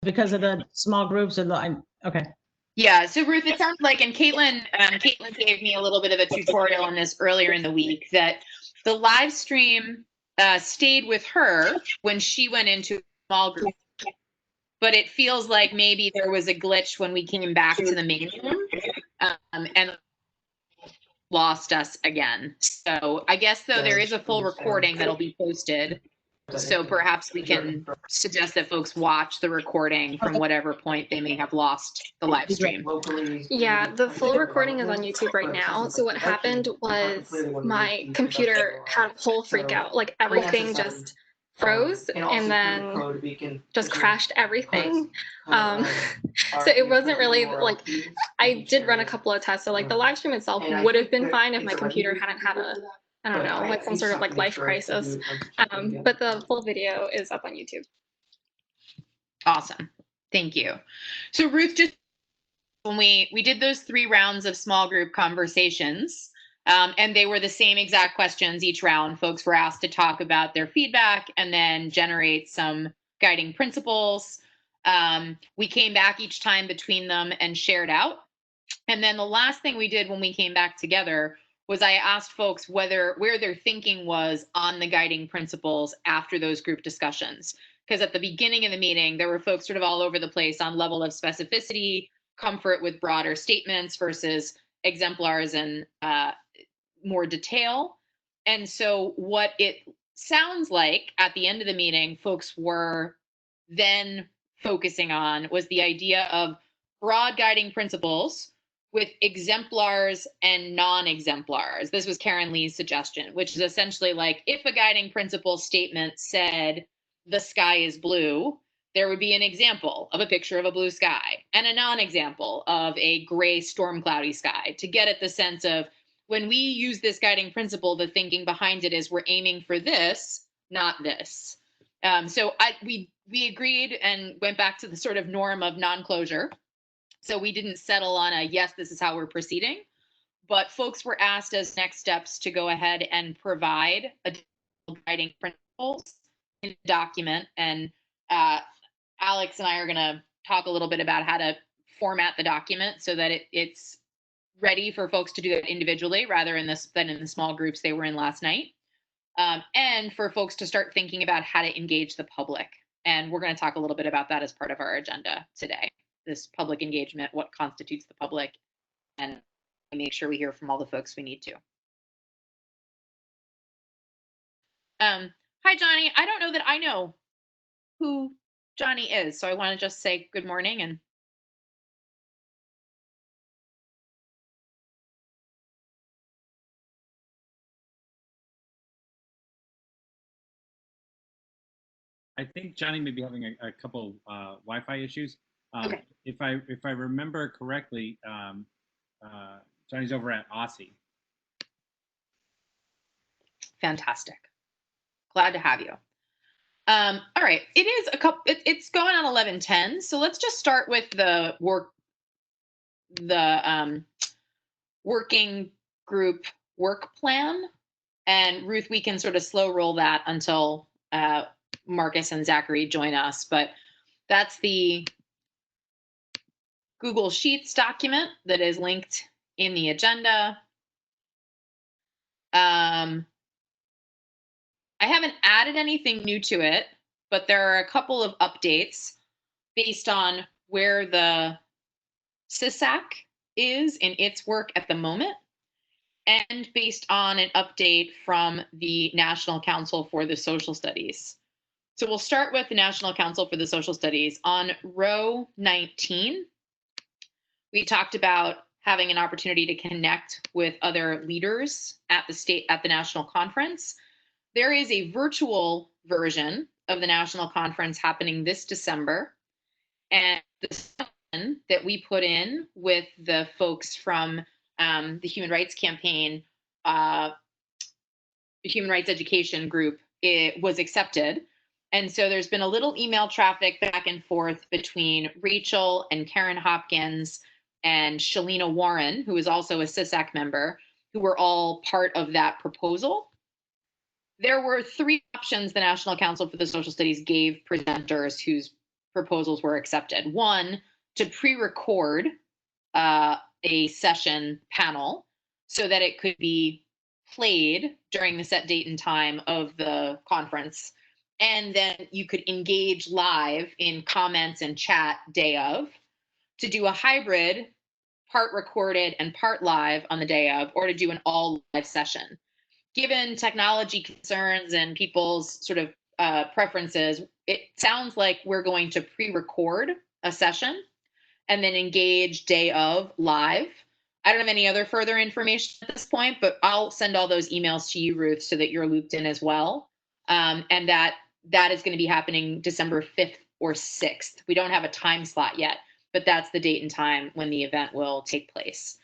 because of the small groups and okay. Yeah, so Ruth, it sounds like, and Caitlin gave me a little bit of a tutorial on this earlier in the week, that the live stream stayed with her when she went into a small group, but it feels like maybe there was a glitch when we came back to the main room and lost us again. So I guess, though, there is a full recording that'll be posted. So perhaps we can suggest that folks watch the recording from whatever point they may have lost the live stream. Yeah, the full recording is on YouTube right now. So what happened was my computer had a whole freak out. Like everything just froze and then just crashed everything. So it wasn't really like, I did run a couple of tests. So like the live stream itself would have been fine if my computer hadn't had a, I don't know, like some sort of like life crisis. But the full video is up on YouTube. Awesome. Thank you. So Ruth, just when we did those 3 rounds of small group conversations, and they were the same exact questions each round. Folks were asked to talk about their feedback and then generate some guiding principles. We came back each time between them and shared out. And then the last thing we did when we came back together was I asked folks where their thinking was on the guiding principles after those group discussions. Because at the beginning of the meeting, there were folks sort of all over the place on level of specificity, comfort with broader statements versus exemplars and more detail. And so what it sounds like at the end of the meeting, folks were then focusing on was the idea of broad guiding principles with exemplars and non-exemplars. This was Karen Lee's suggestion, which is essentially like, if a guiding principle statement said the sky is blue, there would be an example of a picture of a blue sky and a non-example of a gray storm cloudy sky, to get at the sense of, when we use this guiding principle, the thinking behind it is we're aiming for this, not this. So we agreed and went back to the sort of norm of non-closure. So we didn't settle on a, yes, this is how we're proceeding, but folks were asked as next steps to go ahead and provide additional guiding principles in the document. And Alex and I are going to talk a little bit about how to format the document so that it's ready for folks to do it individually rather than in the small groups they were in last night. And for folks to start thinking about how to engage the public. And we're going to talk a little bit about that as part of our agenda today. This public engagement, what constitutes the public, and make sure we hear from all the folks we need to. Hi, Johnny. I don't know that I know who Johnny is, so I want to just say good morning. And I think Johnny may be having a couple Wi-Fi issues. Okay. If I remember correctly, Johnny's over at Aussie. Fantastic. Glad to have you. All right. It is a couple. It's going on 11:10. So let's just start with the working group work plan. And Ruth, we can sort of slow roll that until Marcus and Zachary join us. But that's the Google Sheets document that is linked in the agenda. I haven't added anything new to it, but there are a couple of updates based on where the CISAC is in its work at the moment, and based on an update from the National Council for the Social Studies. So we'll start with the National Council for the Social Studies. On row 19, we talked about having an opportunity to connect with other leaders at the national conference. There is a virtual version of the national conference happening this December. And the session that we put in with the folks from the Human Rights Campaign, the Human Rights Education Group, it was accepted. And so there's been a little email traffic back and forth between Rachel and Karen Hopkins and Shalina Warren, who is also a CISAC member, who were all part of that proposal. There were 3 options the National Council for the Social Studies gave presenters whose proposals were accepted. One, to pre-record a session panel so that it could be played during the set date and time of the conference. And then you could engage live in comments and chat day of. To do a hybrid, part recorded and part live on the day of, or to do an all live session. Given technology concerns and people's sort of preferences, it sounds like we're going to pre-record a session and then engage day of live. I don't have any other further information at this point, but I'll send all those emails to you, Ruth, so that you're looped in as well. And that is going to be happening December 5th or 6th. We don't have a time slot yet, but that's the date and time when the event will take place.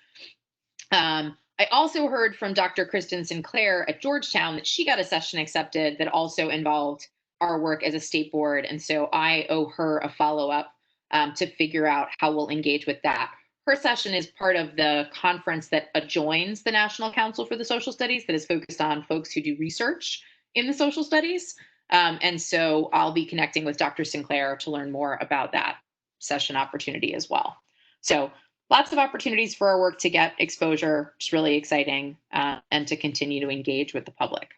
I also heard from Dr. Kristen Sinclair at Georgetown that she got a session accepted that also involved our work as a state board. And so I owe her a follow-up to figure out how we'll engage with that. Her session is part of the conference that adjoins the National Council for the Social Studies that is focused on folks who do research in the social studies. And so I'll be connecting with Dr. Sinclair to learn more about that session opportunity as well. So lots of opportunities for our work to get exposure, which is really exciting, and to continue to engage with the public.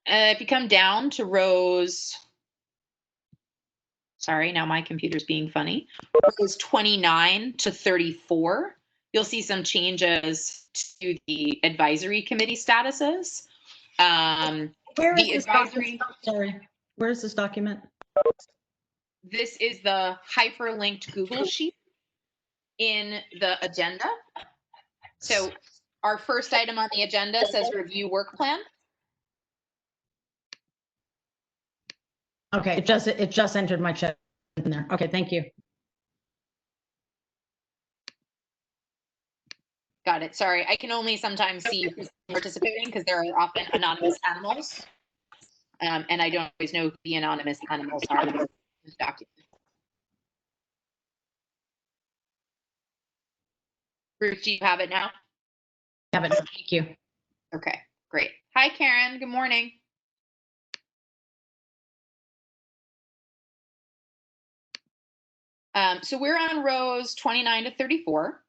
If you come down to rows, sorry, now my computer's being funny, rows 29 to 34, you'll see some changes to the advisory committee statuses. Where is The this advisory, document? Sorry, where is this document? this is the hyperlinked Google Sheet in the agenda. So our first item on the agenda says review work plan. Okay, it just entered my chat in there. Okay, thank you. Got it. Sorry, I can only sometimes see who's participating because there are often anonymous animals. And I don't always know who the anonymous animals are in this document. Ruth, do you have it now? Have it. Thank you. Okay, great. Hi, Karen. Good morning. So we're on rows 29 to 34.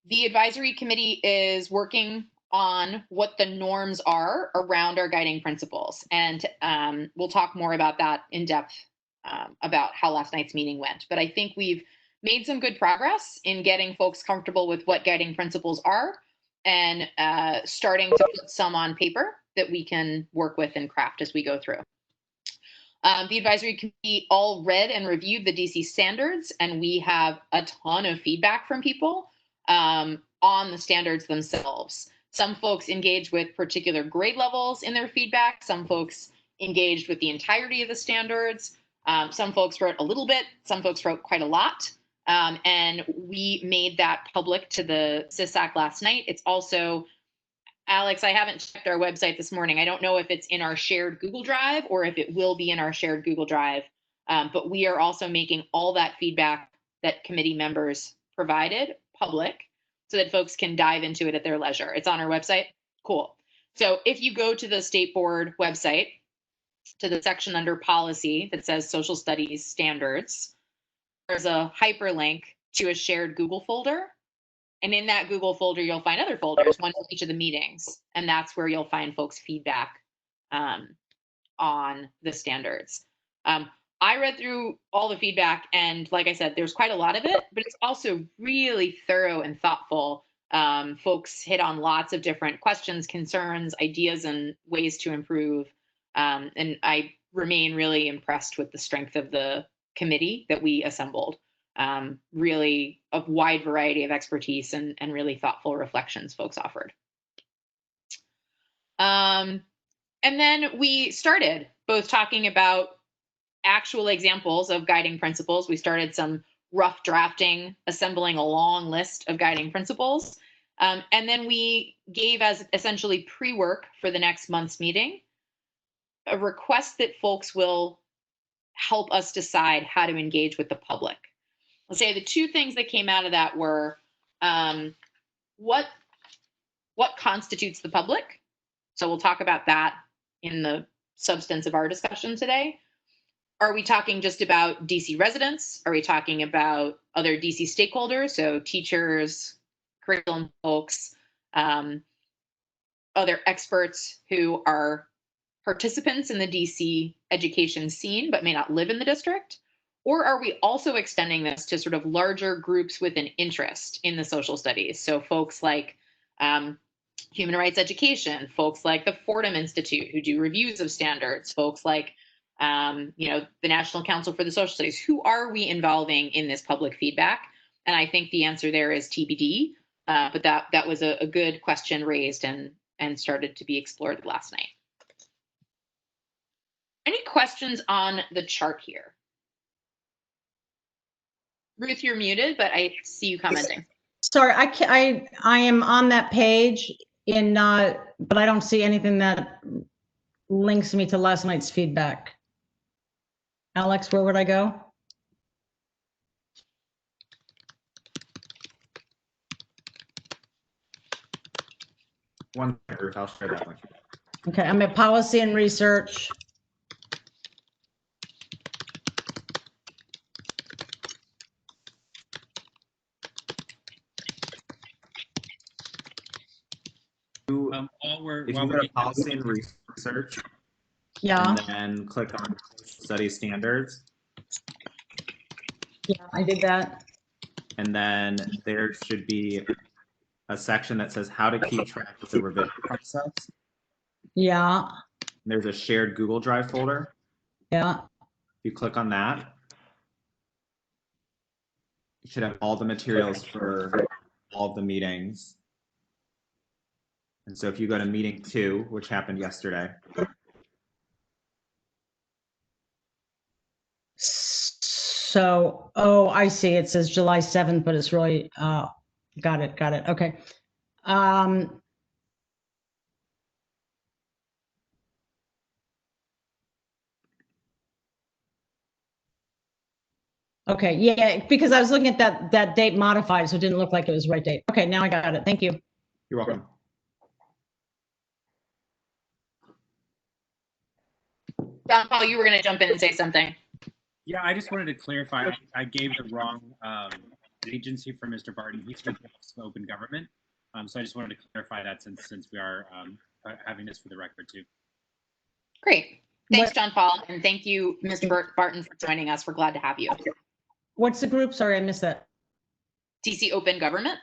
The advisory committee is working on what the norms are around our guiding principles. And we'll talk more about that in depth about how last night's meeting went. But I think we've made some good progress in getting folks comfortable with what guiding principles are and starting to put some on paper that we can work with and craft as we go through. The advisory committee all read and reviewed the DC standards, and we have a ton of feedback from people on the standards themselves. Some folks engaged with particular grade levels in their feedback. Some folks engaged with the entirety of the standards. Some folks wrote a little bit. Some folks wrote quite a lot. And we made that public to the CISAC last night. It's also, Alex, I haven't checked our website this morning. I don't know if it's in our shared Google Drive or if it will be in our shared Google Drive. But we are also making all that feedback that committee members provided public so that folks can dive into it at their leisure. It's on our website. Cool. So if you go to the state board website, to the section under policy that says social studies standards, there's a hyperlink to a shared Google folder. And in that Google folder, you'll find other folders, one for each of the meetings. And that's where you'll find folks' feedback on the standards. I read through all the feedback, and like I said, there's quite a lot of it, but it's also really thorough and thoughtful. Folks hit on lots of different questions, concerns, ideas, and ways to improve. And I remain really impressed with the strength of the committee that we assembled. Really a wide variety of expertise and really thoughtful reflections folks offered. And then we started both talking about actual examples of guiding principles. We started some rough drafting, assembling a long list of guiding principles. And then we gave as essentially pre-work for the next month's meeting, a request that folks will help us decide how to engage with the public. Let's say the two things that came out of that were what constitutes the public. So we'll talk about that in the substance of our discussion today. Are we talking just about DC residents? Are we talking about other DC stakeholders? So teachers, curriculum folks, other experts who are participants in the DC education scene but may not live in the district? Or are we also extending this to sort of larger groups with an interest in the social studies? So folks like human rights education, folks like the Fordham Institute who do reviews of standards, folks like the National Council for the Social Studies. Who are we involving in this public feedback? And I think the answer there is TBD. But that was a good question raised and started to be explored last night. Any questions on the chart here? Ruth, you're muted, but I see you commenting. Sorry, I am on that page but I don't see anything that links me to last night's feedback. Alex, where would I go? One second, Ruth, I'll share that one. Okay, I'm at policy and research. If you go to policy and research, Yeah, and then click on study standards, yeah, I did that. and then there should be a section that says how to keep track of the revision process. Yeah, There's a shared Google Drive folder. yeah. If you click on that, you should have all the materials for all of the meetings. And so if you go to meeting 2, which happened yesterday, So, oh, I see. It says July 7th, but it's really, got it. Okay. Okay, yeah, because I was looking at that date modified, so it didn't look like it was the right date. Okay, now I got it. Thank you. you're welcome. John Paul, you were going to jump in and say something. Yeah, I just wanted to clarify. I gave the wrong agency for Mr. Barton. He's from the Office of Open Government. So I just wanted to clarify that since we are having this for the record too. Great. Thanks, John Paul. And thank you, Mr. Barton, for joining us. We're glad to have you. What's the group? Sorry, I missed that. DC Open Government.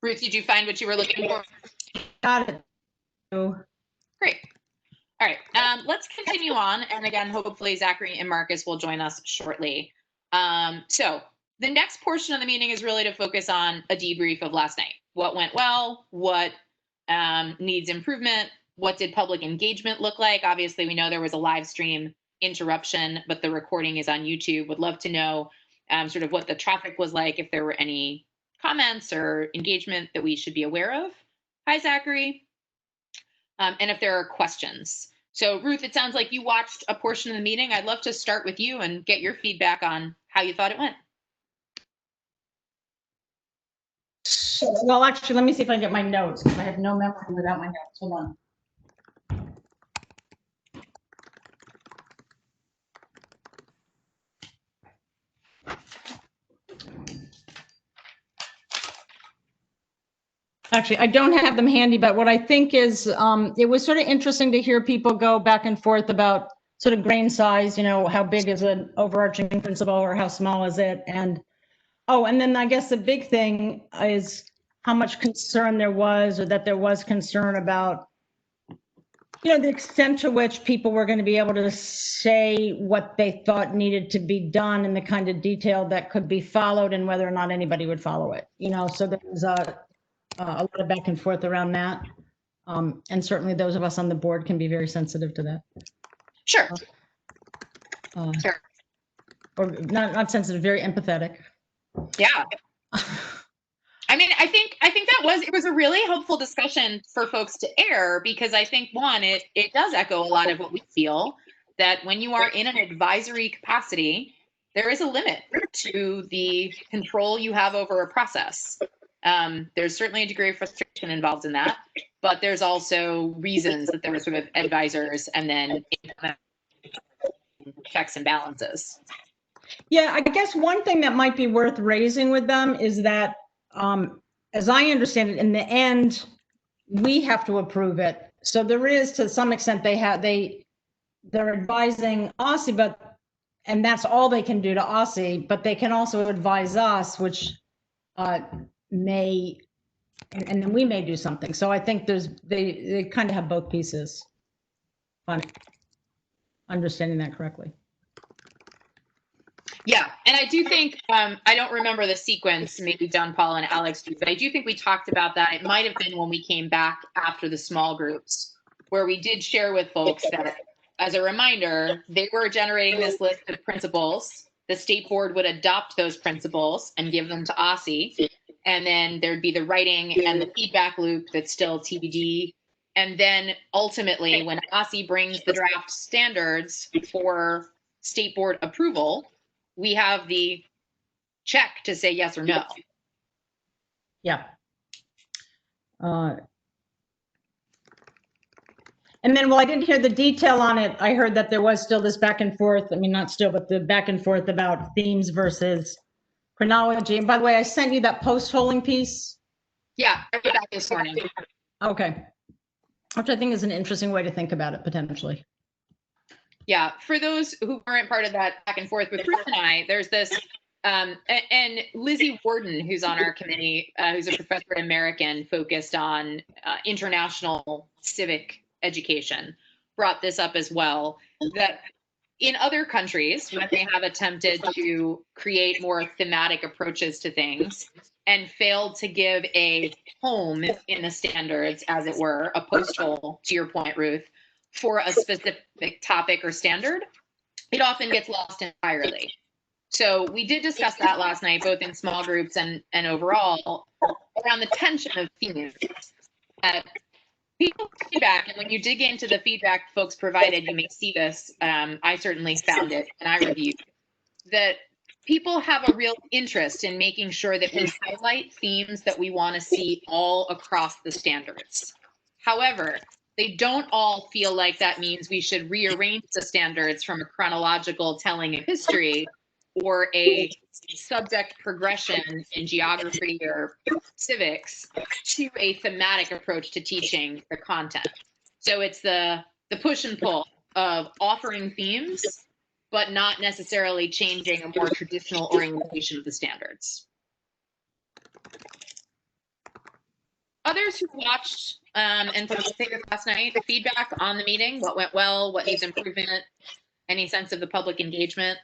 Ruth, did you find what you were looking for? Got it. Oh, Great. All right, let's continue on. And again, hopefully Zachary and Marcus will join us shortly. So the next portion of the meeting is really to focus on a debrief of last night. What went well? What needs improvement? What did public engagement look like? Obviously, we know there was a live stream interruption, but the recording is on YouTube. Would love to know sort of what the traffic was like, if there were any comments or engagement that we should be aware of. Hi, Zachary. And if there are questions. So Ruth, it sounds like you watched a portion of the meeting. I'd love to start with you and get your feedback on how you thought it went. well, actually, let me see if I can get my notes, because I have no memory without my notes. Hold on. Actually, I don't have them handy, but what I think is it was sort of interesting to hear people go back and forth about sort of grain size, how big is an overarching principle or how small is it? And then I guess the big thing is how much concern there was, or that there was concern about, the extent to which people were going to be able to say what they thought needed to be done and the kind of detail that could be followed and whether or not anybody would follow it. So there was a lot of back and forth around that. And certainly those of us on the board can be very sensitive to that. Sure. Sure. Or not sensitive, very empathetic. Yeah. I mean, I think it was a really helpful discussion for folks to air, because I think it does echo a lot of what we feel, that when you are in an advisory capacity, there is a limit to the control you have over a process. There's certainly a degree of frustration involved in that. but there's also reasons that there were sort of advisors and then checks and balances. Yeah, I guess one thing that might be worth raising with them is that, as I understand it, in the end, we have to approve it. So there is, to some extent, they're advising OSSI, and that's all they can do to OSSI, but they can also advise us, which may, and then we may do something. So I think they kind of have both pieces. On understanding that correctly. Yeah, and I do think, I don't remember the sequence, maybe John Paul and Alex do, but I do think we talked about that. It might have been when we came back after the small groups, where we did share with folks that, as a reminder, they were generating this list of principles. The state board would adopt those principles and give them to OSSI. And then there'd be the writing and the feedback loop that's still TBD. And then ultimately, when OSSI brings the draft standards for state board approval, we have the check to say yes or no. Yeah. And then, well, I didn't hear the detail on it. I heard that there was still this back and forth. I mean, not still, but the back and forth about themes versus chronology. And by the way, I sent you that post-polling piece. Yeah, I read that this morning. Okay. Which I think is an interesting way to think about it, potentially. Yeah, for those who weren't part of that back and forth with Ruth and I, there's this, and Lizzie Warden, who's on our committee, who's a professor at American focused on international civic education, brought this up as well, that in other countries, when they have attempted to create more thematic approaches to things and failed to give a home in the standards, as it were, a post hole, to your point, Ruth, for a specific topic or standard, it often gets lost entirely. So we did discuss that last night, both in small groups and overall, around the tension of themes. People feedback, and when you dig into the feedback folks provided, you may see this. I certainly found it, and I reviewed that people have a real interest in making sure that we highlight themes that we want to see all across the standards. However, they don't all feel like that means we should rearrange the standards from a chronological telling of history or a subject progression in geography or civics to a thematic approach to teaching the content. So it's the push and pull of offering themes, but not necessarily changing a more traditional orientation of the standards. Others who watched and participated last night, feedback on the meeting, what went well, what needs improvement, any sense of the public engagement?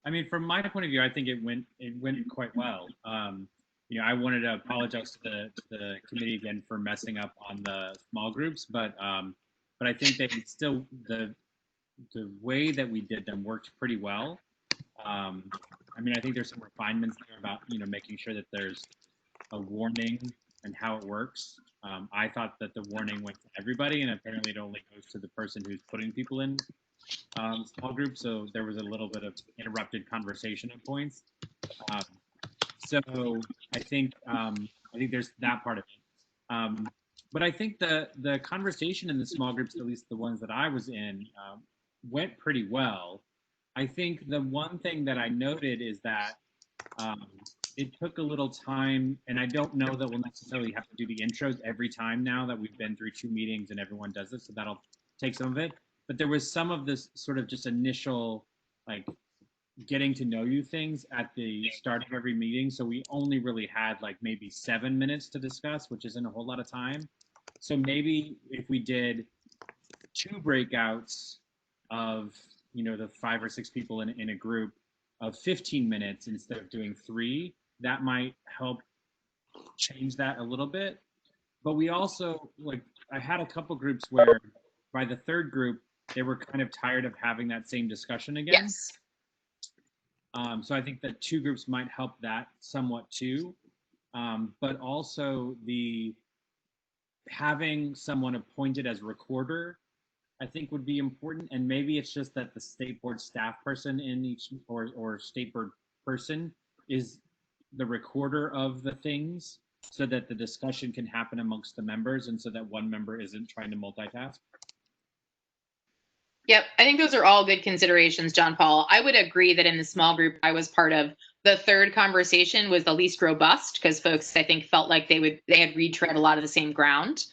I mean, from my point of view, I think it went quite well. You know, I wanted to apologize to the committee again for messing up on the small groups, but I think that it's still the way that we did them worked pretty well. I mean, I think there's some refinements there about, you know, making sure that there's a warning and how it works. I thought that the warning went to everybody, and apparently it only goes to the person who's putting people in small groups. So there was a little bit of interrupted conversation at points. So I think there's that part of it. But I think the conversation in the small groups, at least the ones that I was in, went pretty well. I think the one thing that I noted is that it took a little time, and I don't know that we'll necessarily have to do the intros every time now that we've been through 2 meetings and everyone does this, so that'll take some of it. But there was some of this sort of just initial, like, getting to know you things at the start of every meeting. So we only really had like maybe 7 minutes to discuss, which isn't a whole lot of time. So maybe if we did 2 breakouts of, you know, the 5 or 6 people in a group of 15 minutes instead of doing 3, that might help change that a little bit. But we also, like, I had a couple groups where by the 3rd group, they were kind of tired of having that same discussion again. Yes. So I think that 2 groups might help that somewhat too. But also the having someone appointed as recorder, I think would be important. And maybe it's just that the state board staff person in each or state board person is the recorder of the things so that the discussion can happen amongst the members and so that one member isn't trying to multitask? Yep, I think those are all good considerations, John Paul. I would agree that in the small group I was part of, the third conversation was the least robust because folks, I think, felt like they had retread a lot of the same ground.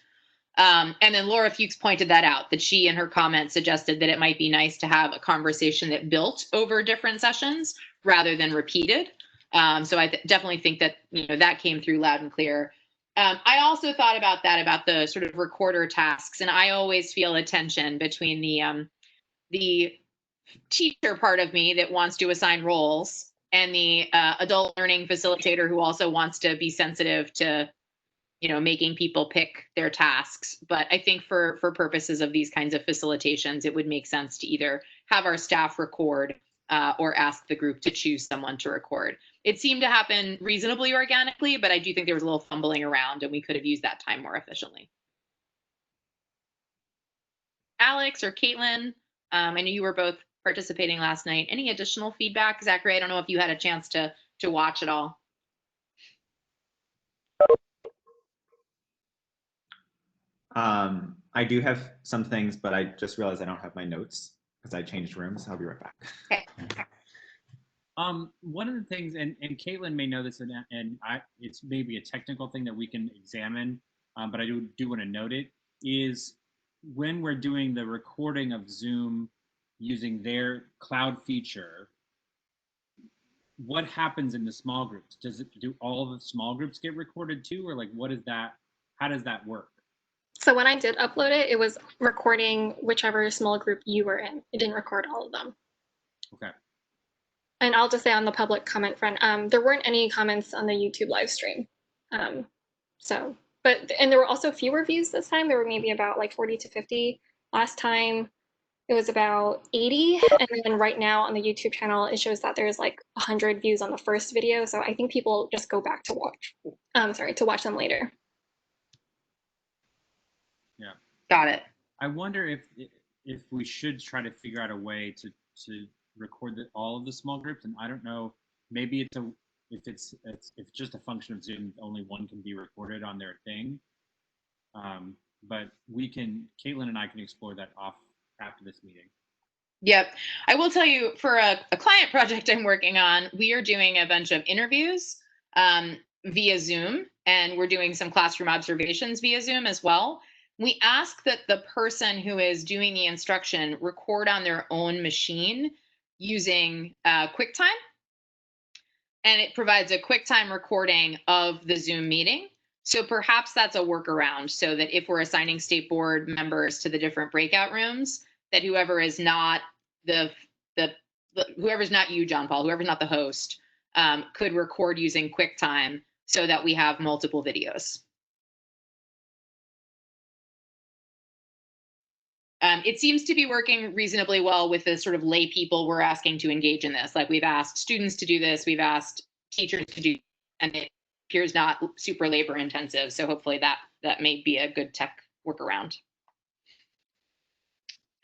And then Laura Fuchs pointed that out, that she in her comments suggested that it might be nice to have a conversation that built over different sessions rather than repeated. So I definitely think that, that came through loud and clear. I also thought about the sort of recorder tasks, and I always feel a tension between the teacher part of me that wants to assign roles and the adult learning facilitator who also wants to be sensitive to making people pick their tasks. But I think for purposes of these kinds of facilitations, it would make sense to either have our staff record or ask the group to choose someone to record. It seemed to happen reasonably organically, but I do think there was a little fumbling around and we could have used that time more efficiently. Alex or Caitlin, I know you were both participating last night. Any additional feedback? Zachary, I don't know if you had a chance to watch it all. I do have some things, but I just realized I don't have my notes because I changed rooms. I'll be right back. Okay. One of the things, and Caitlin may know this, and it's maybe a technical thing that we can examine, but I do want to note it, is when we're doing the recording of Zoom using their cloud feature, what happens in the small groups? Do all the small groups get recorded too, or like what is that? How does that work? So when I did upload it, it was recording whichever small group you were in. It didn't record all of them. Okay. And I'll just say on the public comment front, there weren't any comments on the YouTube live stream. And there were also fewer views this time. There were maybe about like 40 to 50. Last time it was about 80. And then right now on the YouTube channel, it shows that there's like 100 views on the first video. So I think people just go back to watch them later. Yeah. Got it. I wonder if we should try to figure out a way to record all of the small groups, and I don't know, maybe if it's just a function of Zoom, only one can be recorded on their thing. But Caitlin and I can explore that after this meeting. Yep. I will tell you, for a client project I'm working on, we are doing a bunch of interviews via Zoom, and we're doing some classroom observations via Zoom as well. We ask that the person who is doing the instruction record on their own machine using QuickTime. And it provides a QuickTime recording of the Zoom meeting. So perhaps that's a workaround, so that if we're assigning state board members to the different breakout rooms, that whoever is not whoever's not you, John Paul, whoever's not the host, could record using QuickTime so that we have multiple videos. It seems to be working reasonably well with the sort of lay people we're asking to engage in this. Like, we've asked students to do this, we've asked teachers to do, and it appears not super labor intensive. So hopefully that may be a good tech workaround.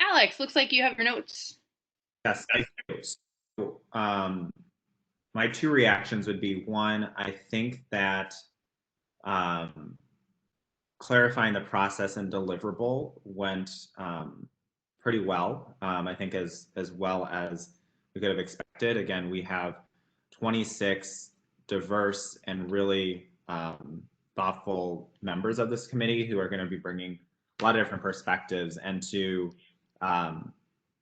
Alex, looks like you have your notes. Yes, I do. So, my two reactions would be, one, I think that clarifying the process and deliverable went pretty well. I think as well as we could have expected. Again, we have 26 diverse and really thoughtful members of this committee who are going to be bringing a lot of different perspectives, and to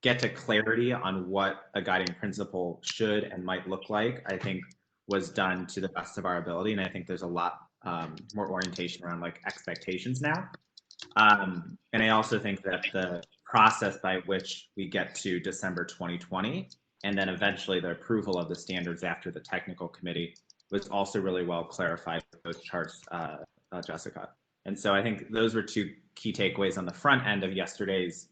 get to clarity on what a guiding principle should and might look like, I think was done to the best of our ability. And I think there's a lot more orientation around like expectations now. And I also think that the process by which we get to December 2020 and then eventually the approval of the standards after the technical committee was also really well clarified with those charts, Jessica. And so I think those were two key takeaways on the front end of yesterday's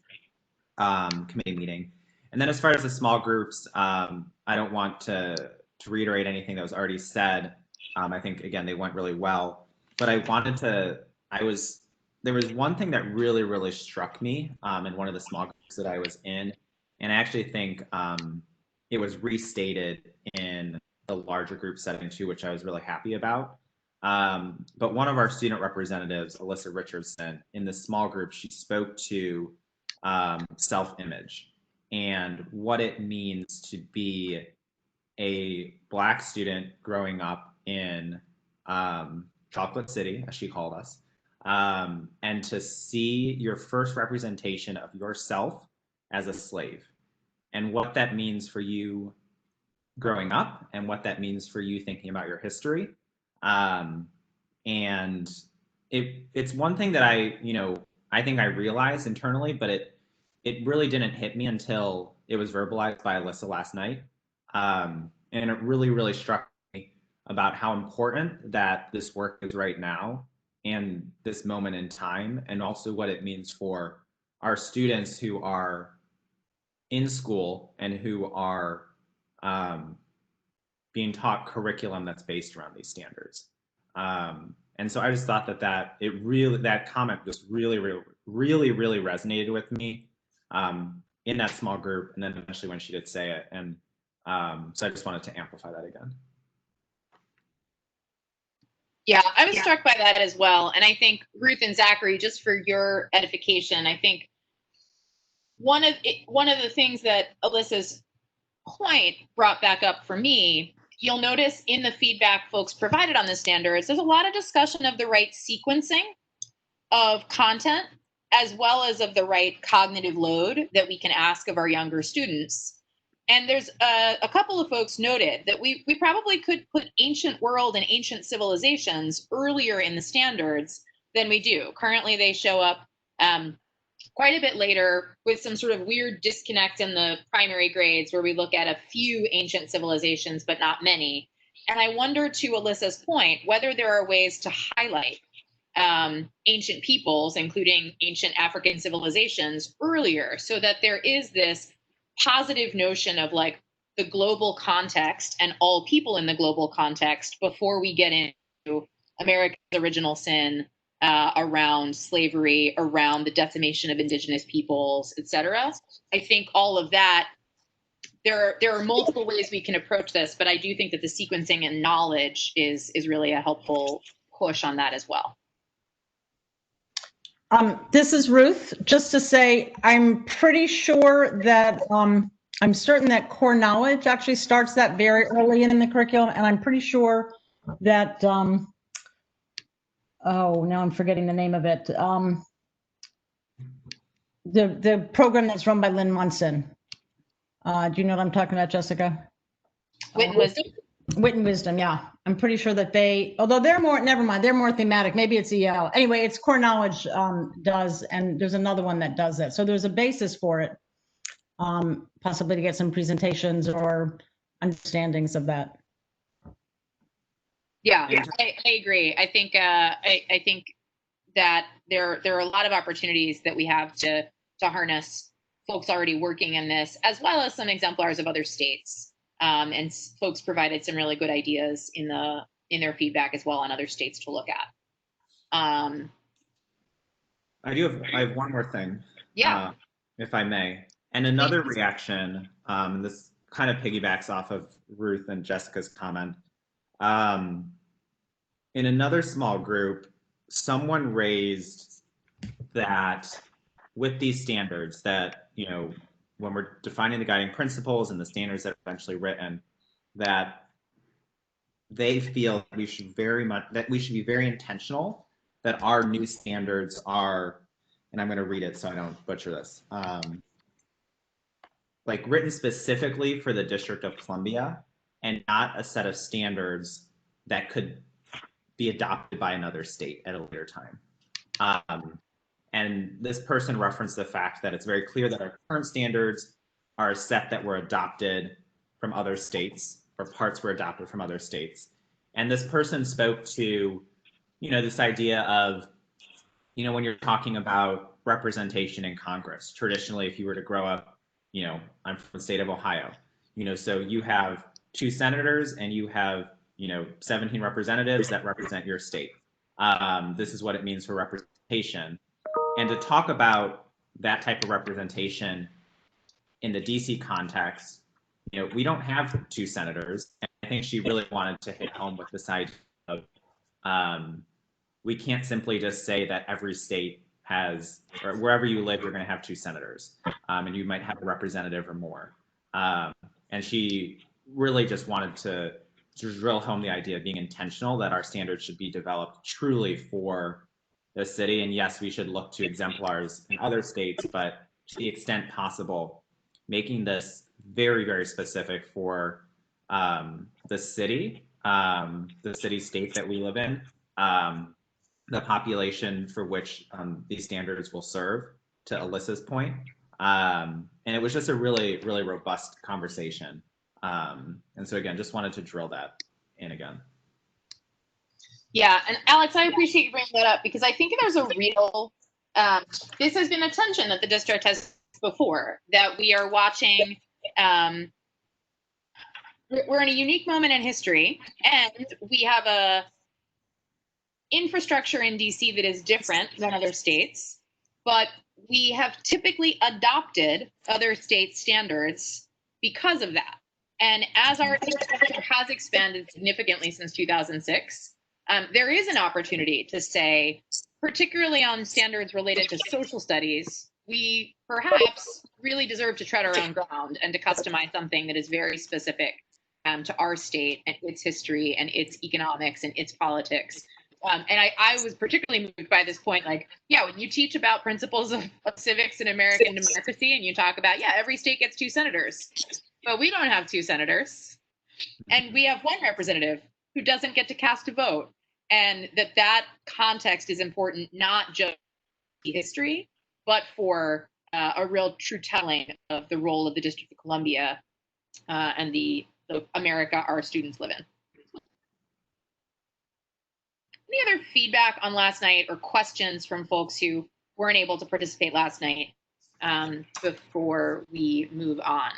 committee meeting. And then as far as the small groups, I don't want to reiterate anything that was already said. I think, again, they went really well, but I wanted to, there was one thing that really, really struck me in one of the small groups that I was in. And I actually think it was restated in the larger group setting too, which I was really happy about. But one of our student representatives, Alyssa Richardson, in the small group, she spoke to self-image and what it means to be a Black student growing up in Chocolate City, as she called us, and to see your first representation of yourself as a slave and what that means for you growing up and what that means for you thinking about your history. And it's one thing that I think I realized internally, but it really didn't hit me until it was verbalized by Alyssa last night. And it really, really struck me about how important that this work is right now and this moment in time, and also what it means for our students who are in school and who are being taught curriculum that's based around these standards. And so I just thought that comment just really resonated with me in that small group, and then eventually when she did say it. And so I just wanted to amplify that again. Yeah, I was struck by that as well. And I think Ruth and Zachary, just for your edification, I think one of the things that Alyssa's point brought back up for me, you'll notice in the feedback folks provided on the standards, there's a lot of discussion of the right sequencing of content, as well as of the right cognitive load that we can ask of our younger students. And there's a couple of folks noted that we probably could put ancient world and ancient civilizations earlier in the standards than we do. Currently, they show up quite a bit later with some sort of weird disconnect in the primary grades where we look at a few ancient civilizations, but not many. And I wonder, to Alyssa's point, whether there are ways to highlight ancient peoples, including ancient African civilizations, earlier, so that there is this positive notion of like the global context and all people in the global context before we get into America's original sin around slavery, around the decimation of indigenous peoples, etc. I think all of that, there are multiple ways we can approach this, but I do think that the sequencing and knowledge is really a helpful push on that as well. This is Ruth. Just to say, I'm pretty sure that I'm certain that core knowledge actually starts that very early in the curriculum, and I'm pretty sure that oh, now I'm forgetting the name of it. The program that's run by Lynn Munson. Do you know what I'm talking about, Jessica? Wit and Wisdom? Wit and Wisdom, yeah. I'm pretty sure that although they're more, never mind, they're more thematic. Maybe it's EL. Anyway, it's core knowledge does, and there's another one that does that. So there's a basis for it, possibly to get some presentations or understandings of that. Yeah, I agree. I think I think that there are a lot of opportunities that we have to harness folks already working in this, as well as some exemplars of other states. And folks provided some really good ideas in their feedback as well on other states to look at. I have one more thing. Yeah. If I may. And another reaction, this kind of piggybacks off of Ruth and Jessica's comment. In another small group, someone raised that with these standards that, when we're defining the guiding principles and the standards that are eventually written, that they feel that we should be very intentional, that our new standards are, and I'm going to read it so I don't butcher this, like written specifically for the District of Columbia and not a set of standards that could be adopted by another state at a later time. And this person referenced the fact that it's very clear that our current standards are a set that were adopted from other states, or parts were adopted from other states. And this person spoke to, this idea of, when you're talking about representation in Congress, traditionally, if you were to grow up, I'm from the state of Ohio, so you have 2 senators and you have, 17 representatives that represent your state. This is what it means for representation. And to talk about that type of representation in the DC context, we don't have 2 senators, I think she really wanted to hit home with this idea of we can't simply just say that every state has, or wherever you live, you're going to have 2 senators, and you might have a representative or more. And she really just wanted to drill home the idea of being intentional, that our standards should be developed truly for the city. And yes, we should look to exemplars in other states, but to the extent possible, making this very, very specific for the city state that we live in, the population for which these standards will serve, to Alyssa's point. And it was just a really, really robust conversation. And so again, just wanted to drill that in again. Yeah, and Alex, I appreciate you bringing that up, because I think there's a real, this has been a tension that the district has before, that we are watching, we're in a unique moment in history, and we have a infrastructure in DC that is different than other states, but we have typically adopted other state standards because of that. And as our infrastructure has expanded significantly since 2006, there is an opportunity to say, particularly on standards related to social studies, we perhaps really deserve to tread our own ground and to customize something that is very specific to our state and its history and its economics and its politics. And I was particularly moved by this point, like, yeah, when you teach about principles of civics and American democracy, and you talk about, yeah, every state gets 2 senators, but we don't have 2 senators. And we have 1 representative who doesn't get to cast a vote. And that context is important, not just history, but for a real true telling of the role of the District of Columbia and the America our students live in. Any other feedback on last night or questions from folks who weren't able to participate last night before we move on?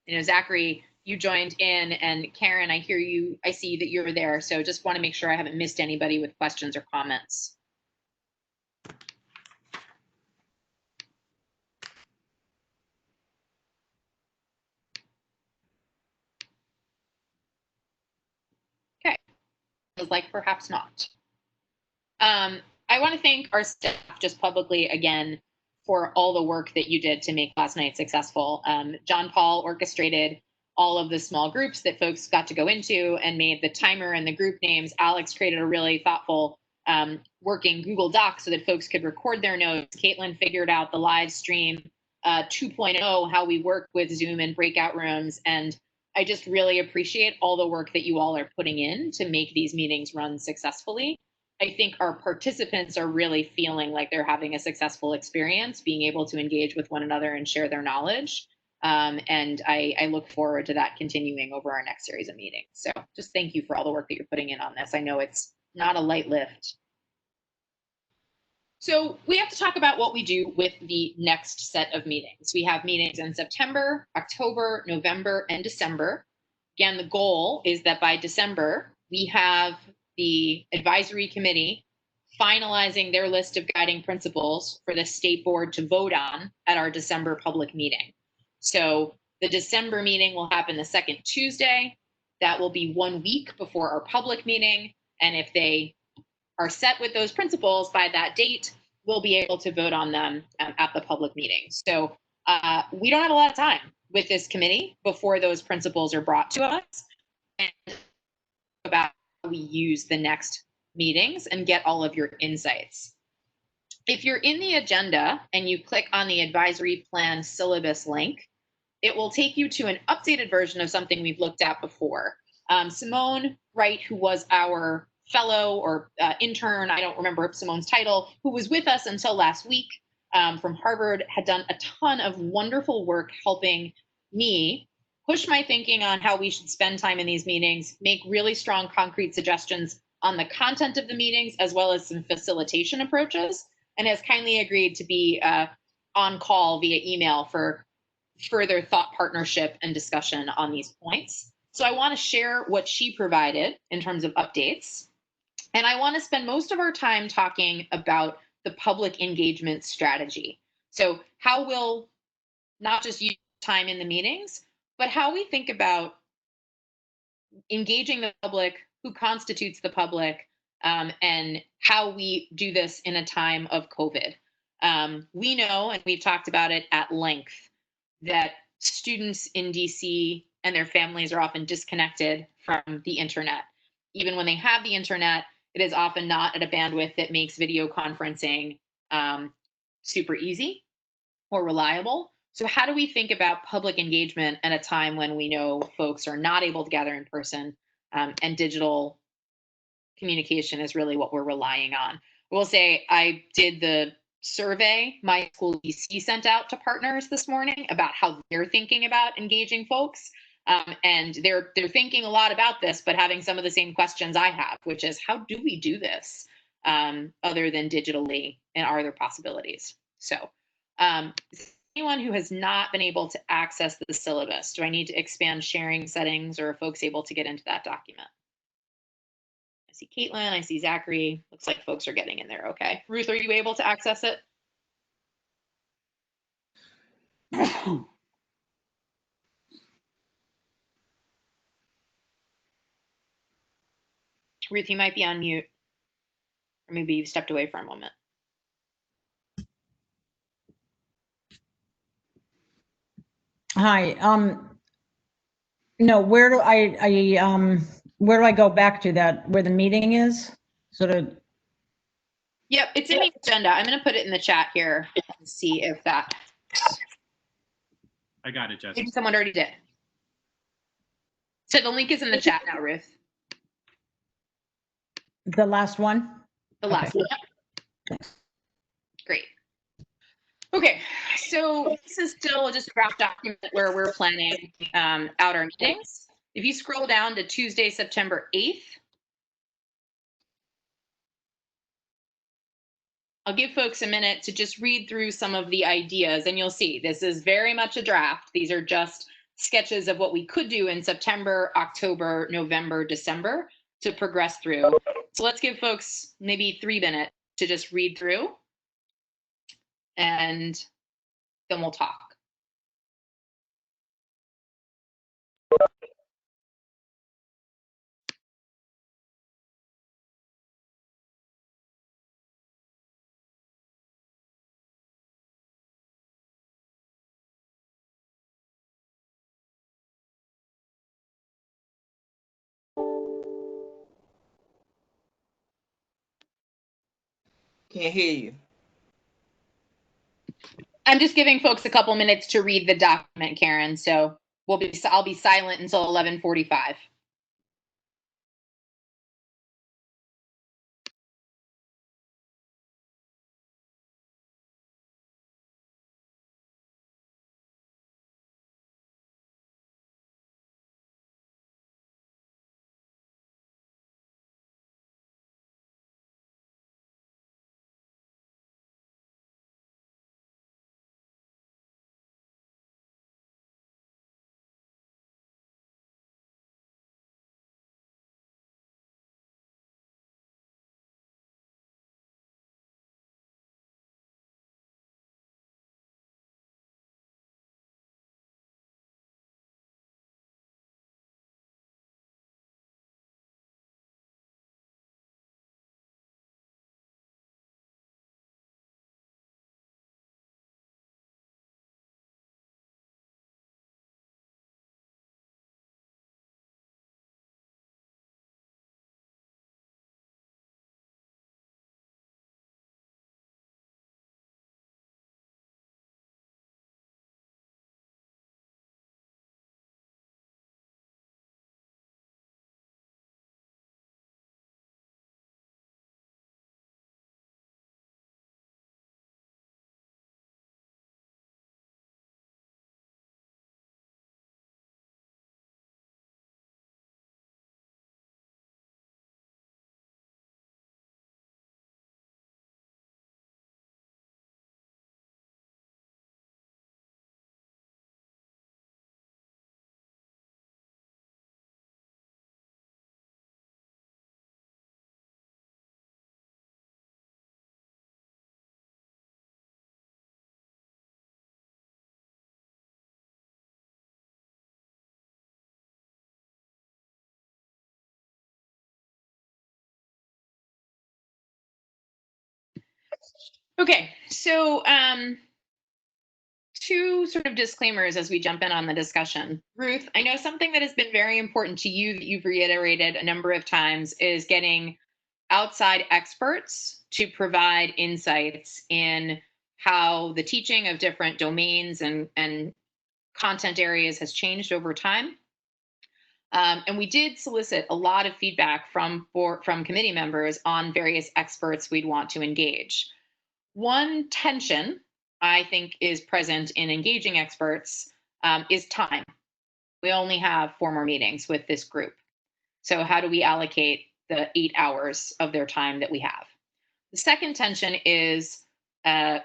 You know, Zachary, you joined in, and Karen, I see that you're there. So just want to make sure I haven't missed anybody with questions or comments. Okay, feels like perhaps not. I want to thank our staff just publicly again for all the work that you did to make last night successful. John Paul orchestrated all of the small groups that folks got to go into and made the timer and the group names. Alex created a really thoughtful working Google Doc so that folks could record their notes. Caitlin figured out the live stream 2.0, how we work with Zoom and breakout rooms. And I just really appreciate all the work that you all are putting in to make these meetings run successfully. I think our participants are really feeling like they're having a successful experience, being able to engage with one another and share their knowledge. And I look forward to that continuing over our next series of meetings. So just thank you for all the work that you're putting in on this. I know it's not a light lift. So we have to talk about what we do with the next set of meetings. We have meetings in September, October, November, and December. Again, the goal is that by December, we have the advisory committee finalizing their list of guiding principles for the state board to vote on at our December public meeting. So the December meeting will happen the second Tuesday. That will be 1 week before our public meeting. And if they are set with those principles by that date, we'll be able to vote on them at the public meeting. So we don't have a lot of time with this committee before those principles are brought to us, and about how we use the next meetings and get all of your insights. If you're in the agenda and you click on the advisory plan syllabus link, it will take you to an updated version of something we've looked at before. Simone Wright, who was our fellow or intern, I don't remember Simone's title, who was with us until last week from Harvard, had done a ton of wonderful work helping me push my thinking on how we should spend time in these meetings, make really strong concrete suggestions on the content of the meetings, as well as some facilitation approaches, and has kindly agreed to be on call via email for further thought partnership and discussion on these points. So I want to share what she provided in terms of updates. And I want to spend most of our time talking about the public engagement strategy. So how we'll not just use time in the meetings, but how we think about engaging the public, who constitutes the public, and how we do this in a time of COVID. We know, and we've talked about it at length, that students in DC and their families are often disconnected from the internet. Even when they have the internet, it is often not at a bandwidth that makes video conferencing super easy or reliable. So, how do we think about public engagement at a time when we know folks are not able to gather in person, and digital communication is really what we're relying on? I will say I did the survey my school DC sent out to partners this morning about how they're thinking about engaging folks. And they're thinking a lot about this, but having some of the same questions I have, which is how do we do this other than digitally, and are there possibilities? So anyone who has not been able to access the syllabus, do I need to expand sharing settings, or are folks able to get into that document? I see Caitlin, I see Zachary. Looks like folks are getting in there. Okay. Ruth, are you able to access it? Ruth, you might be on mute, or maybe you've stepped away for a moment. Hi. No, where do where do I go back to that, where the meeting is? Sort of, Yep, it's in the agenda. I'm going to put it in the chat here and see if that. I got it, Jess. Maybe someone already did. So the link is in the chat now, Ruth. the last one? The last one. Great. Okay, so this is still just a draft document where we're planning out our meetings. If you scroll down to Tuesday, September 8th, I'll give folks a minute to just read through some of the ideas, and you'll see this is very much a draft. These are just sketches of what we could do in September, October, November, December to progress through. So let's give folks maybe 3 minutes to just read through, and then we'll talk. Can't hear you. I'm just giving folks a couple minutes to read the document, Karen. So I'll be silent until 11:45. Okay, so two sort of disclaimers as we jump in on the discussion. Ruth, I know something that has been very important to you that you've reiterated a number of times is getting outside experts to provide insights in how the teaching of different domains and content areas has changed over time. And we did solicit a lot of feedback from committee members on various experts we'd want to engage. One tension I think is present in engaging experts is time. We only have 4 more meetings with this group. So how do we allocate the 8 hours of their time that we have? The second tension is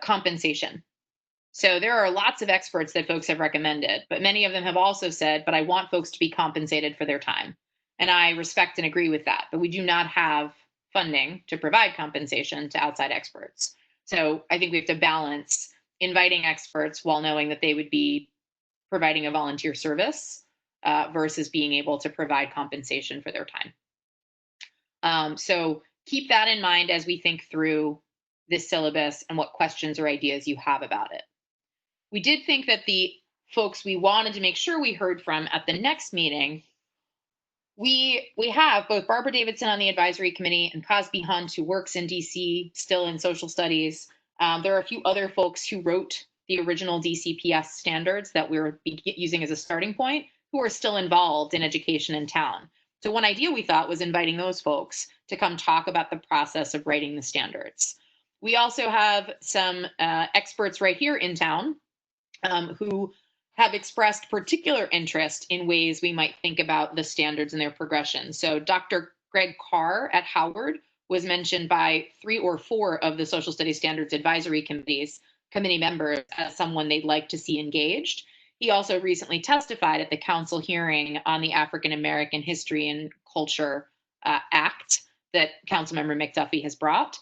compensation. So there are lots of experts that folks have recommended, but many of them have also said, but I want folks to be compensated for their time. And I respect and agree with that, but we do not have funding to provide compensation to outside experts. So I think we have to balance inviting experts while knowing that they would be providing a volunteer service versus being able to provide compensation for their time. So keep that in mind as we think through this syllabus and what questions or ideas you have about it. We did think that the folks we wanted to make sure we heard from at the next meeting, we have both Barbara Davidson on the advisory committee and Cosby Hunt, who works in DC, still in social studies. There are a few other folks who wrote the original DCPS standards that we're using as a starting point, who are still involved in education in town. So one idea we thought was inviting those folks to come talk about the process of writing the standards. We also have some experts right here in town who have expressed particular interest in ways we might think about the standards and their progression. So Dr. Greg Carr at Howard was mentioned by 3 or 4 of the Social Studies Standards Advisory committee members as someone they'd like to see engaged. He also recently testified at the council hearing on the African American History and Culture Act that Councilmember McDuffie has brought.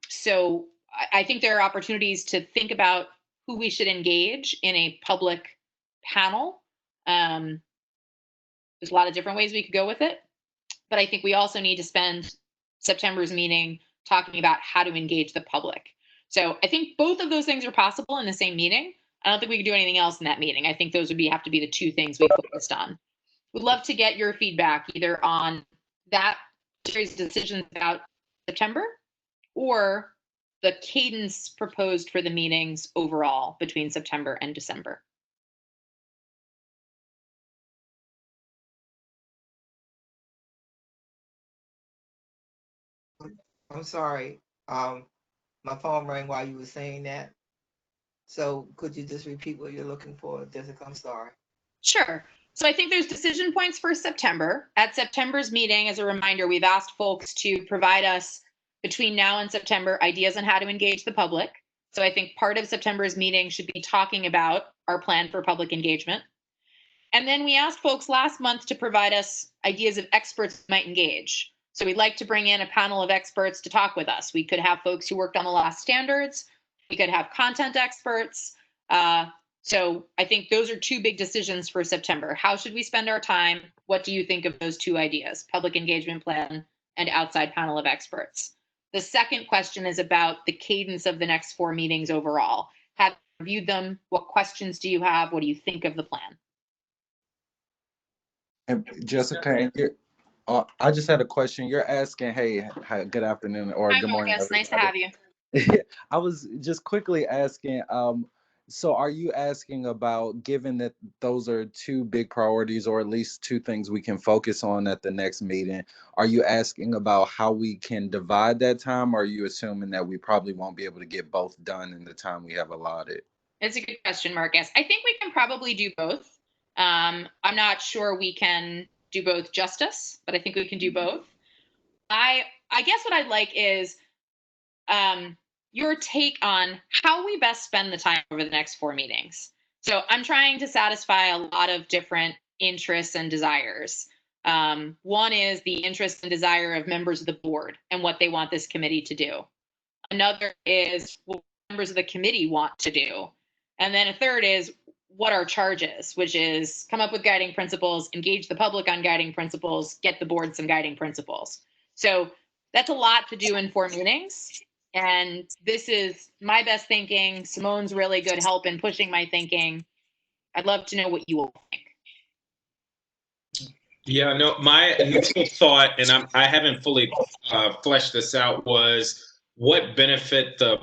So I think there are opportunities to think about who we should engage in a public panel. There's a lot of different ways we could go with it, but I think we also need to spend September's meeting talking about how to engage the public. So I think both of those things are possible in the same meeting. I don't think we could do anything else in that meeting. I think those would have to be the 2 things we focused on. We'd love to get your feedback either on that series of decisions about September or the cadence proposed for the meetings overall between September and December. I'm sorry. My phone rang while you were saying that. So could you just repeat what you're looking for, Jessica? I'm sorry. Sure. So I think there's decision points for September. At September's meeting, as a reminder, we've asked folks to provide us between now and September ideas on how to engage the public. So I think part of September's meeting should be talking about our plan for public engagement. And then we asked folks last month to provide us ideas of experts who might engage. So we'd like to bring in a panel of experts to talk with us. We could have folks who worked on the last standards. We could have content experts. So I think those are 2 big decisions for September. How should we spend our time? What do you think of those 2 ideas, public engagement plan and outside panel of experts? The second question is about the cadence of the next 4 meetings overall. Have you reviewed them? What questions do you have? What do you think of the plan? And Jessica, I just had a question. You're asking, hey, hi, good afternoon or Hi, good morning. Marcus. Nice to have you. I was just quickly asking, so are you asking about, given that those are 2 big priorities, or at least 2 things we can focus on at the next meeting, are you asking about how we can divide that time, or are you assuming that we probably won't be able to get both done in the time we have allotted? It's a good question, Marcus. I think we can probably do both. I'm not sure we can do both justice, but I think we can do both. I guess what I'd like is your take on how we best spend the time over the next 4 meetings. So I'm trying to satisfy a lot of different interests and desires. One is the interest and desire of members of the board and what they want this committee to do. Another is what members of the committee want to do. And then a third is what our charge is, which is come up with guiding principles, engage the public on guiding principles, get the board some guiding principles. So that's a lot to do in 4 meetings. And this is my best thinking. Simone's really good help in pushing my thinking. I'd love to know what you all think. Yeah, no, my initial thought, and I haven't fully fleshed this out, was what benefit the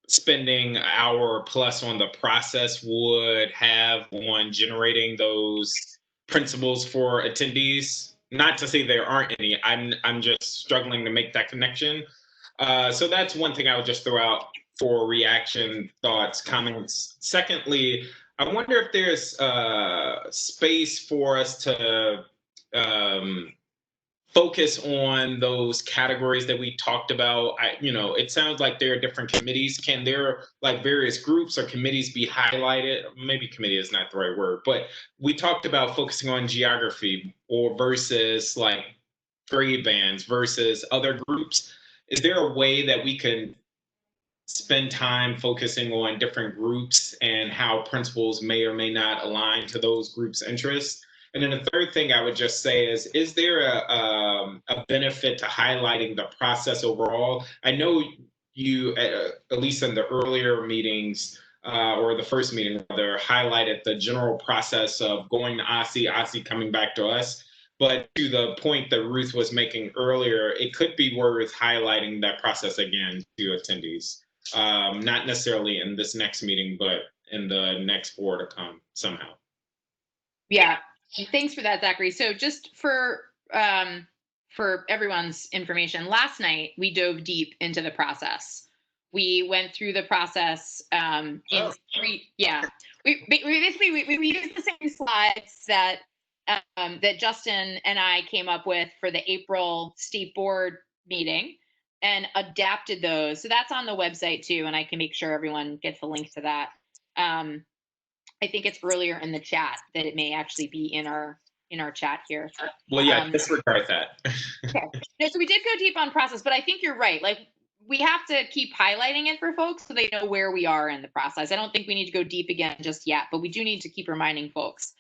spending an hour plus on the process would have on generating those principles for attendees. Not to say there aren't any. I'm just struggling to make that connection. So that's one thing I would just throw out for reaction, thoughts, comments. Secondly, I wonder if there's space for us to focus on those categories that we talked about. It sounds like there are different committees. Can there, like, various groups or committees be highlighted? Maybe committee is not the right word, but we talked about focusing on geography or versus like grade bands versus other groups. Is there a way that we can spend time focusing on different groups and how principles may or may not align to those groups' interests? And then the third thing I would just say is there a benefit to highlighting the process overall? I know you, at least in the earlier meetings, or the first meeting rather, highlighted the general process of going to OSSI coming back to us. But to the point that Ruth was making earlier, it could be worth highlighting that process again to attendees. Not necessarily in this next meeting, but in the next 4 to come somehow. Yeah, thanks for that, Zachary. So just for everyone's information, last night we dove deep into the process. We went through the process in three. Yeah, we basically we used the same slides that that Justin and I came up with for the April state board meeting and adapted those. So that's on the website too, and I can make sure everyone gets the link to that. I think it's earlier in the chat that it may actually be in our chat here. Well, yeah, disregard that. Okay. No, so we did go deep on process, but I think you're right. Like, we have to keep highlighting it for folks so they know where we are in the process. I don't think we need to go deep again just yet, but we do need to keep reminding folks.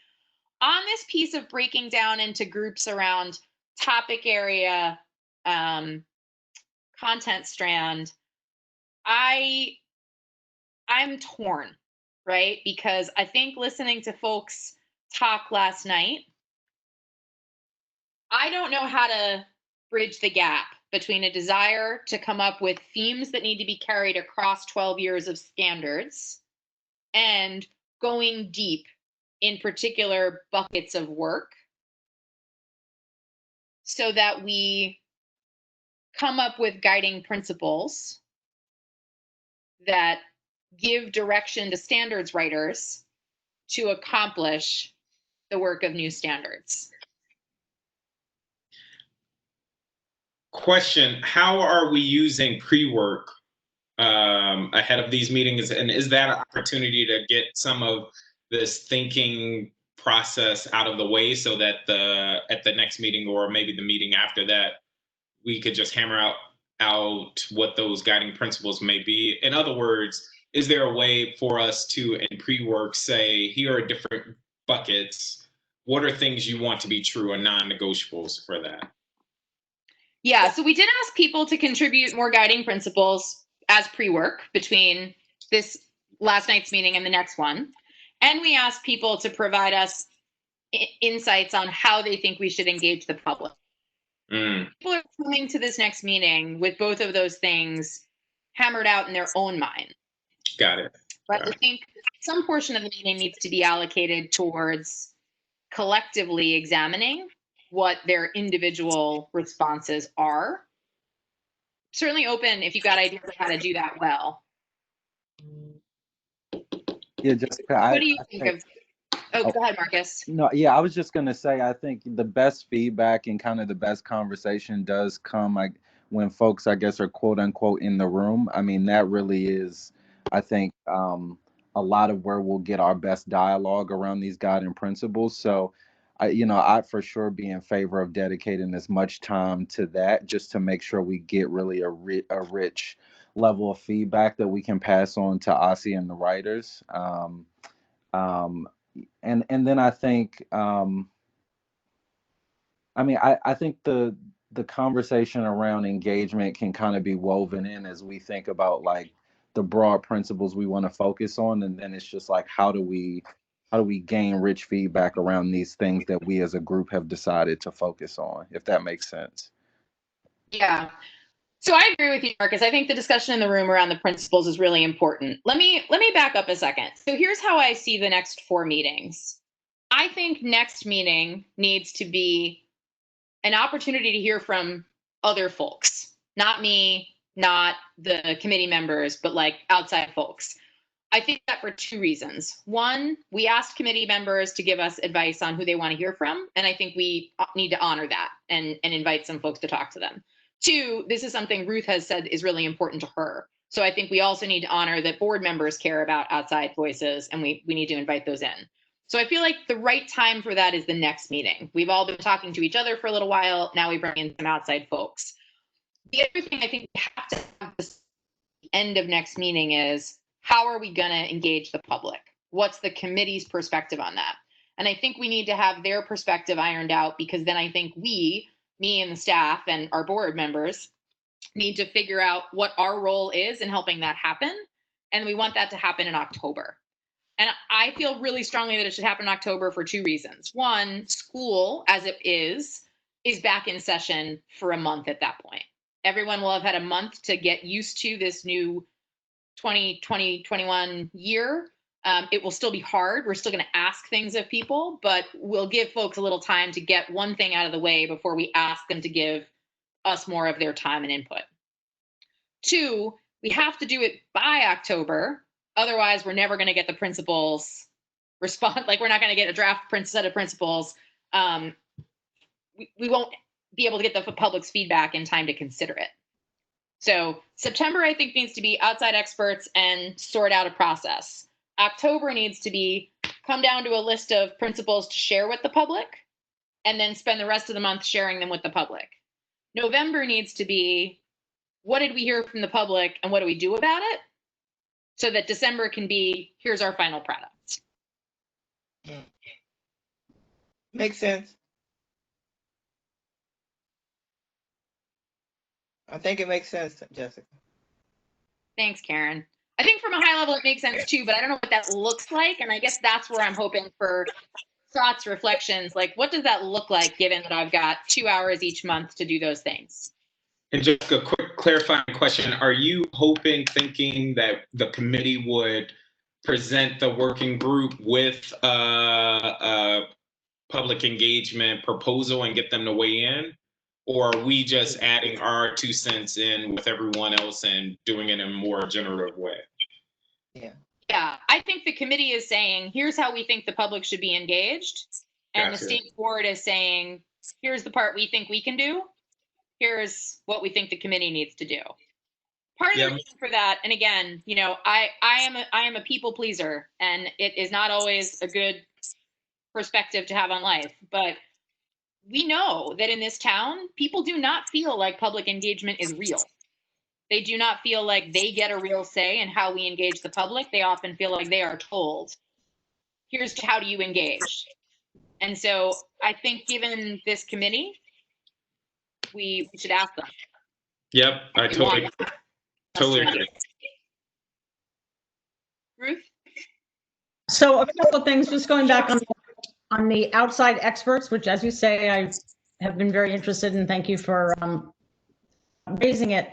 On this piece of breaking down into groups around topic area, content strand, I'm torn, right? Because I think listening to folks talk last night, I don't know how to bridge the gap between a desire to come up with themes that need to be carried across 12 years of standards and going deep in particular buckets of work so that we come up with guiding principles that give direction to standards writers to accomplish the work of new standards. Question, how are we using pre-work ahead of these meetings? And is that an opportunity to get some of this thinking process out of the way so that at the next meeting or maybe the meeting after that, we could just hammer out what those guiding principles may be? In other words, is there a way for us to, in pre-work, say, here are different buckets. What are things you want to be true and non-negotiables for that? Yeah, so we did ask people to contribute more guiding principles as pre-work between this last night's meeting and the next one. And we asked people to provide us insights on how they think we should engage the public. People are coming to this next meeting with both of those things hammered out in their own mind. Got it. But I think some portion of the meeting needs to be allocated towards collectively examining what their individual responses are. Certainly open if you've got ideas of how to do that well. Yeah, Jessica, What do you think of? Oh, go ahead, Marcus. No, yeah, I was just gonna say, I think the best feedback and kind of the best conversation does come when folks, I guess, are quote unquote in the room. I mean, that really is, I think, a lot of where we'll get our best dialogue around these guiding principles. So, I for sure be in favor of dedicating as much time to that, just to make sure we get really a rich level of feedback that we can pass on to Ossie and the writers. And then I think, I think the conversation around engagement can kind of be woven in as we think about like the broad principles we want to focus on, and then it's just like how do we gain rich feedback around these things that we as a group have decided to focus on, if that makes sense. Yeah. So I agree with you, Marcus. I think the discussion in the room around the principles is really important. Let me back up a second. So here's how I see the next 4 meetings. I think next meeting needs to be an opportunity to hear from other folks, not me, not the committee members, but like outside folks. I think that for 2 reasons. One, we asked committee members to give us advice on who they want to hear from, and I think we need to honor that and invite some folks to talk to them. 2, this is something Ruth has said is really important to her. So I think we also need to honor that board members care about outside voices, and we need to invite those in. So I feel like the right time for that is the next meeting. We've all been talking to each other for a little while. Now we bring in some outside folks. The other thing I think we have to have at the end of next meeting is, how are we going to engage the public? What's the committee's perspective on that? And I think we need to have their perspective ironed out, because then I think we, me and the staff and our board members, need to figure out what our role is in helping that happen. And we want that to happen in October. And I feel really strongly that it should happen in October for 2 reasons. One, school, as it is back in session for a month at that point. Everyone will have had a month to get used to this new 2020-21 year. It will still be hard. We're still going to ask things of people, but we'll give folks a little time to get one thing out of the way before we ask them to give us more of their time and input. 2, we have to do it by October. Otherwise, we're never going to get the principals respond. Like, we're not going to get a draft set of principles. We won't be able to get the public's feedback in time to consider it. So September, I think, needs to be outside experts and sort out a process. October needs to be come down to a list of principles to share with the public, and then spend the rest of the month sharing them with the public. November needs to be, what did we hear from the public and what do we do about it? So that December can be, here's our final product. Makes sense. I think it makes sense, Jessica. Thanks, Karen. I think from a high level, it makes sense too, but I don't know what that looks like. And I guess that's where I'm hoping for thoughts, reflections. Like, what does that look like, given that I've got 2 hours each month to do those things? And just a quick clarifying question. Are you thinking that the committee would present the working group with a public engagement proposal and get them to weigh in? Or are we just adding our 2 cents in with everyone else and doing it in a more generative way? Yeah, I think the committee is saying, here's how we think the public should be engaged. And Gotcha. the state board is saying, here's the part we think we can do. Here's what we think the committee needs to do. Part of the reason for that, and again, you know, I am a people pleaser, and it is not always a good perspective to have on life, but we know that in this town, people do not feel like public engagement is real. They do not feel like they get a real say in how we engage the public. They often feel like they are told, here's how do you engage. And so I think, given this committee, we should ask them. Yep, I totally agree. Ruth? So a couple of things, just going back on the outside experts, which, as you say, I have been very interested in. Thank you for raising it.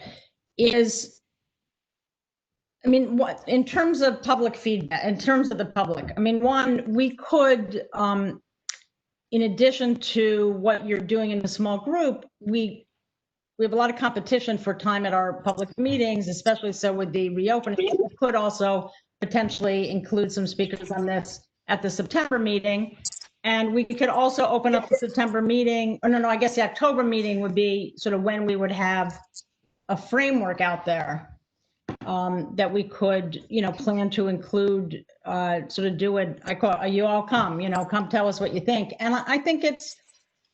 Is, I mean, what in terms of public feedback, in terms of the public, I mean, one, we could, in addition to what you're doing in a small group, we have a lot of competition for time at our public meetings, especially so with the reopening. We could also potentially include some speakers on this at the September meeting. And we could also open up the September meeting, or no, I guess the October meeting would be sort of when we would have a framework out there that we could, you know, plan to include, sort of do it. I call you all come, you know, come tell us what you think. And I think it's,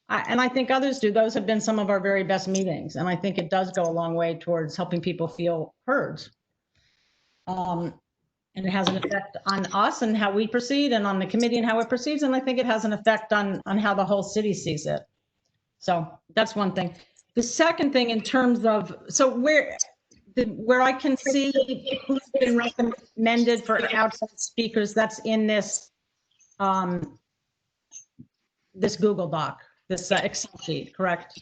and I think others do. Those have been some of our very best meetings. And I think it does go a long way towards helping people feel heard. And it has an effect on us and how we proceed, and on the committee and how it proceeds. And I think it has an effect on how the whole city sees it. So that's one thing. the second thing in terms of, so where I can see who's been recommended for outside speakers, that's in this, this Google Doc, this Excel sheet, correct?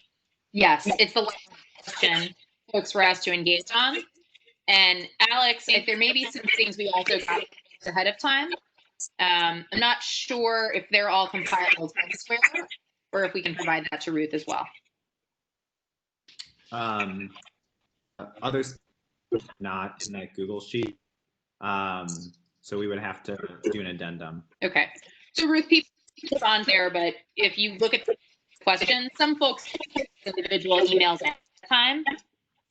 Yes, it's the last question folks were asked to engage on. And Alex, if there may be some things we also got ahead of time. I'm not sure if they're all compiled elsewhere or if we can provide that to Ruth as well. Others not in that Google sheet. So we would have to do an addendum. Okay. So Ruth, people on there, but if you look at the questions, some folks individual emails at a time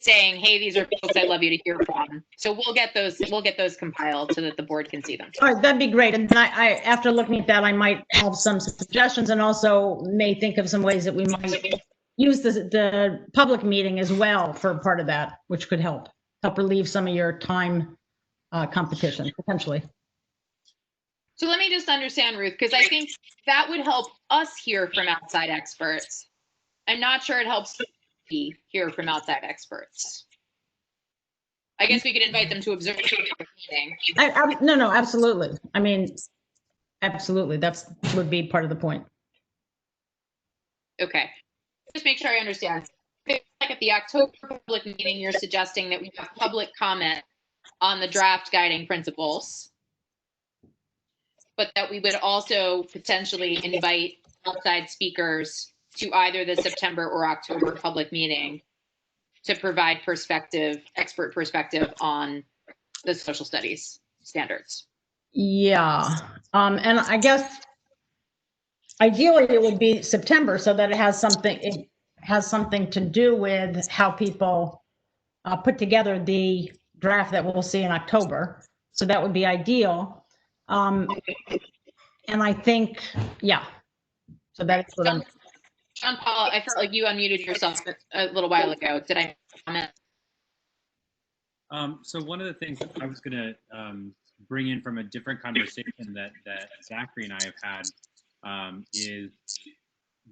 saying, hey, these are folks I'd love you to hear from. So we'll get those compiled so that the board can see them. All right, that'd be great. And then I after looking at that, I might have some suggestions and also may think of some ways that we might use the public meeting as well for part of that, which could help relieve some of your time competition potentially. So let me just understand, Ruth, because I think that would help us hear from outside experts. I'm not sure it helps me hear from outside experts. I guess we could invite them to observe the meeting. No, absolutely. I mean, absolutely. That's would be part of the point. Okay. Just make sure I understand. Like at the October public meeting, you're suggesting that we have public comment on the draft guiding principles, but that we would also potentially invite outside speakers to either the September or October public meeting to provide expert perspective on the social studies standards. Yeah, and I guess ideally it would be September so that it has something to do with how people put together the draft that we'll see in October. So that would be ideal. And I think, yeah. So that's what I'm. John Paul, I felt like you unmuted yourself a little while ago. Did I comment? So one of the things I was going to bring in from a different conversation that Zachary and I have had is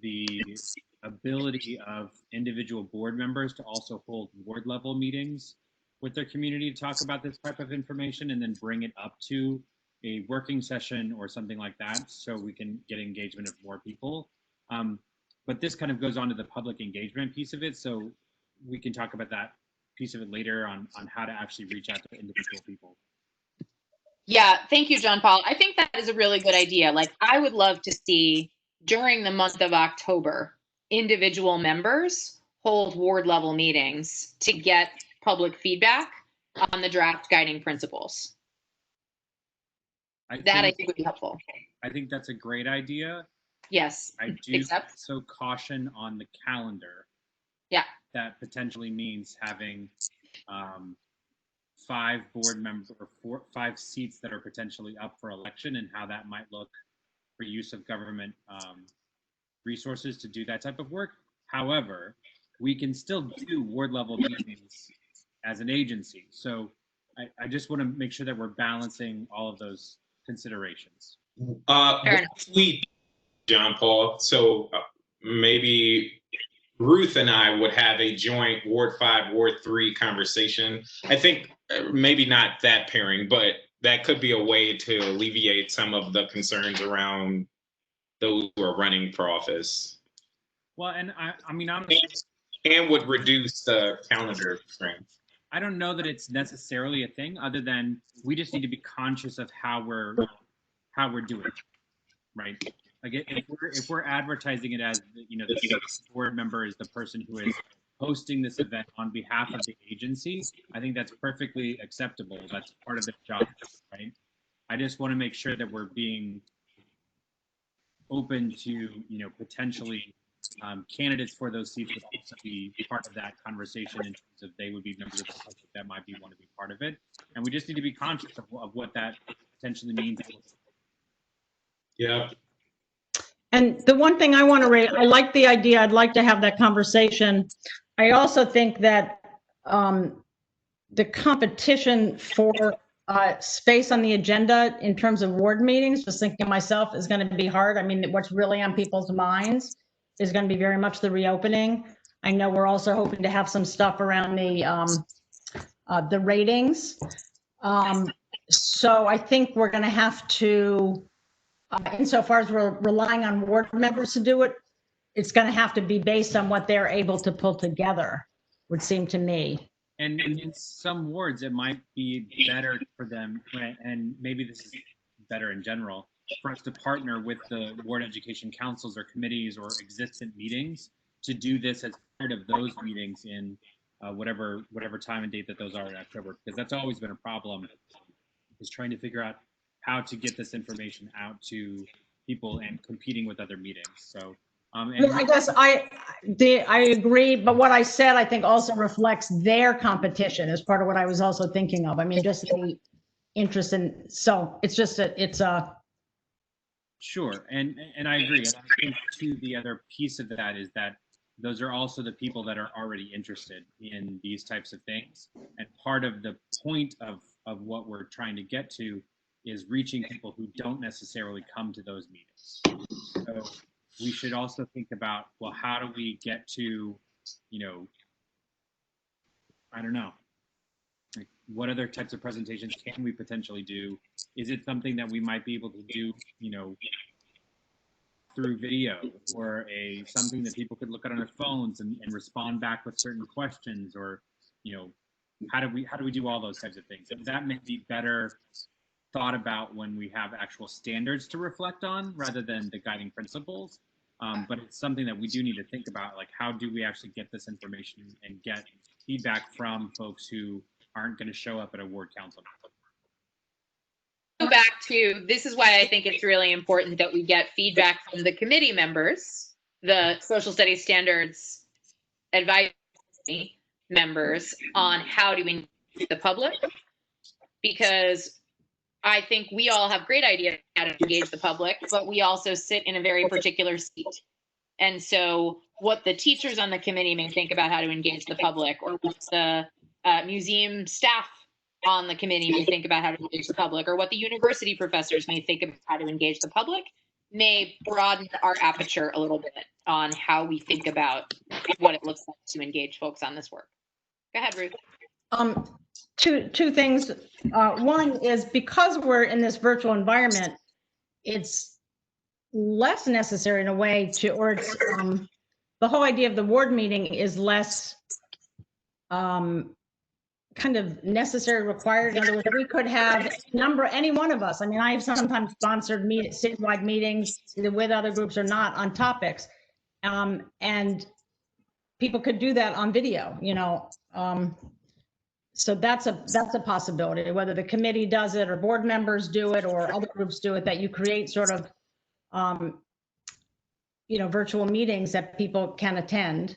the ability of individual board members to also hold ward level meetings with their community to talk about this type of information and then bring it up to a working session or something like that so we can get engagement of more people. But this kind of goes on to the public engagement piece of it, so we can talk about that piece of it later on how to actually reach out to individual people. Yeah, thank you, John Paul. I think that is a really good idea. Like, I would love to see during the month of October, individual members hold ward level meetings to get public feedback on the draft guiding principles. I think would be helpful. I think that's a great idea. Yes. I do so caution on the calendar. Yeah. That potentially means having 5 board members or 5 seats that are potentially up for election and how that might look for use of government resources to do that type of work. However, we can still do ward level meetings as an agency. So I just want to make sure that we're balancing all of those considerations. John Paul, so maybe Ruth and I would have a joint Ward 5, Ward 3 conversation. I think maybe not that pairing, but that could be a way to alleviate some of the concerns around those who are running for office. Well, and I mean, and would reduce the calendar frame. I don't know that it's necessarily a thing, other than we just need to be conscious of how we're doing it, right? Like if we're advertising it as, you know, the board member is the person who is hosting this event on behalf of the agency, I think that's perfectly acceptable. That's part of the job, right? I just want to make sure that we're being open to, you know, potentially candidates for those seats would also be part of that conversation in terms of they would be members of the public that might want to be part of it. And we just need to be conscious of what that potentially means. Yeah. And the one thing I want to raise, I like the idea. I'd like to have that conversation. I also think that the competition for space on the agenda in terms of ward meetings, just thinking of myself, is going to be hard. I mean, what's really on people's minds is going to be very much the reopening. I know we're also hoping to have some stuff around the ratings. So I think we're going to have to, insofar as we're relying on board members to do it, it's going to have to be based on what they're able to pull together, would seem to me. And in some wards, it might be better for them, and maybe this is better in general, for us to partner with the ward education councils or committees or existent meetings to do this as part of those meetings in whatever time and date that those are in October, because that's always been a problem, is trying to figure out how to get this information out to people and competing with other meetings. So, and I guess I agree, but what I said, I think also reflects their competition as part of what I was also thinking of. I mean, just the interest in, so it's just it's a. Sure, and I agree. And I think too, the other piece of that is that those are also the people that are already interested in these types of things. And part of the point of what we're trying to get to is reaching people who don't necessarily come to those meetings. So we should also think about, well, how do we get to, I don't know, like what other types of presentations can we potentially do? Is it something that we might be able to do, through video, or something that people could look at on their phones and respond back with certain questions, or how do we do all those types of things? And that may be better thought about when we have actual standards to reflect on rather than the guiding principles. But it's something that we do need to think about, like how do we actually get this information and get feedback from folks who aren't going to show up at a ward council. Go back to, this is why I think it's really important that we get feedback from the committee members, the social studies standards advisory members, on how to engage the public, because I think we all have great ideas how to engage the public, but we also sit in a very particular seat. And so what the teachers on the committee may think about how to engage the public, or what the museum staff on the committee may think about how to engage the public, or what the university professors may think about how to engage the public, may broaden our aperture a little bit on how we think about what it looks like to engage folks on this work. Go ahead, Ruth. Two things. One is, because we're in this virtual environment, it's less necessary in a way to, or it's the whole idea of the ward meeting is less kind of necessary, required. In other words, we could have any one of us. I mean, I've sometimes sponsored citywide meetings, either with other groups or not, on topics, and people could do that on video. So that's a possibility, whether the committee does it or board members do it or other groups do it, that you create sort of virtual meetings that people can attend.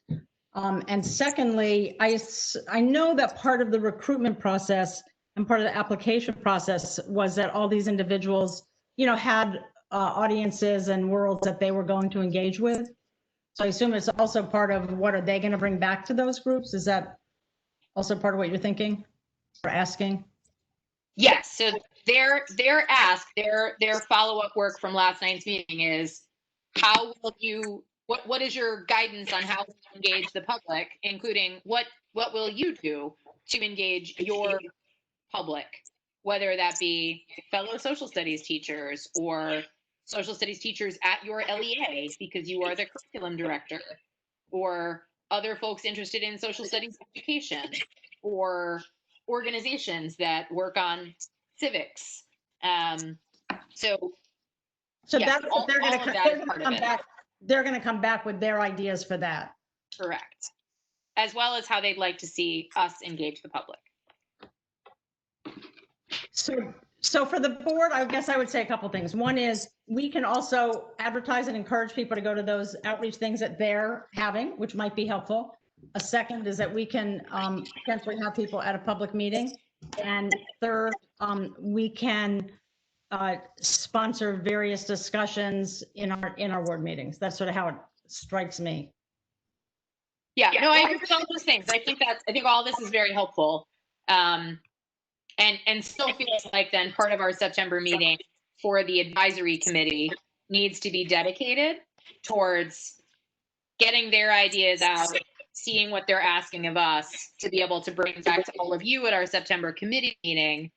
And secondly, I know that part of the recruitment process and part of the application process was that all these individuals, had audiences and worlds that they were going to engage with. So I assume it's also part of what are they going to bring back to those groups? Is that also part of what you're thinking or asking? Yes. So their ask, their follow-up work from last night's meeting is, how will you? What is your guidance on how to engage the public, including what will you do to engage your public, whether that be fellow social studies teachers or social studies teachers at your LEA because you are the curriculum director, or other folks interested in social studies education, or organizations that work on civics. So yes, they're going to come back with their ideas for that. Correct. As well as how they'd like to see us engage the public. So for the board, I guess I would say a couple things. One is, we can also advertise and encourage people to go to those outreach things that they're having, which might be helpful. A second is that we can potentially have people at a public meeting. And third, we can sponsor various discussions in our ward meetings. That's sort of how it strikes me. Yeah, no, I agree with all those things. I think all this is very helpful. And still feels like then part of our September meeting for the advisory committee needs to be dedicated towards getting their ideas out, seeing what they're asking of us to be able to bring back to all of you at our September committee meeting.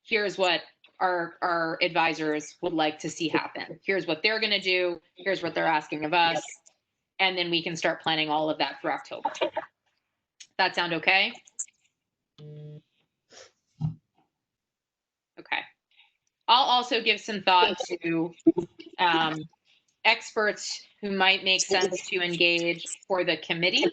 Here's what our advisors would like to see happen. Here's what they're going to do. Here's what they're asking of us. And then we can start planning all of that for October. That sound okay? Okay. I'll also give some thought to experts who might make sense to engage for the committee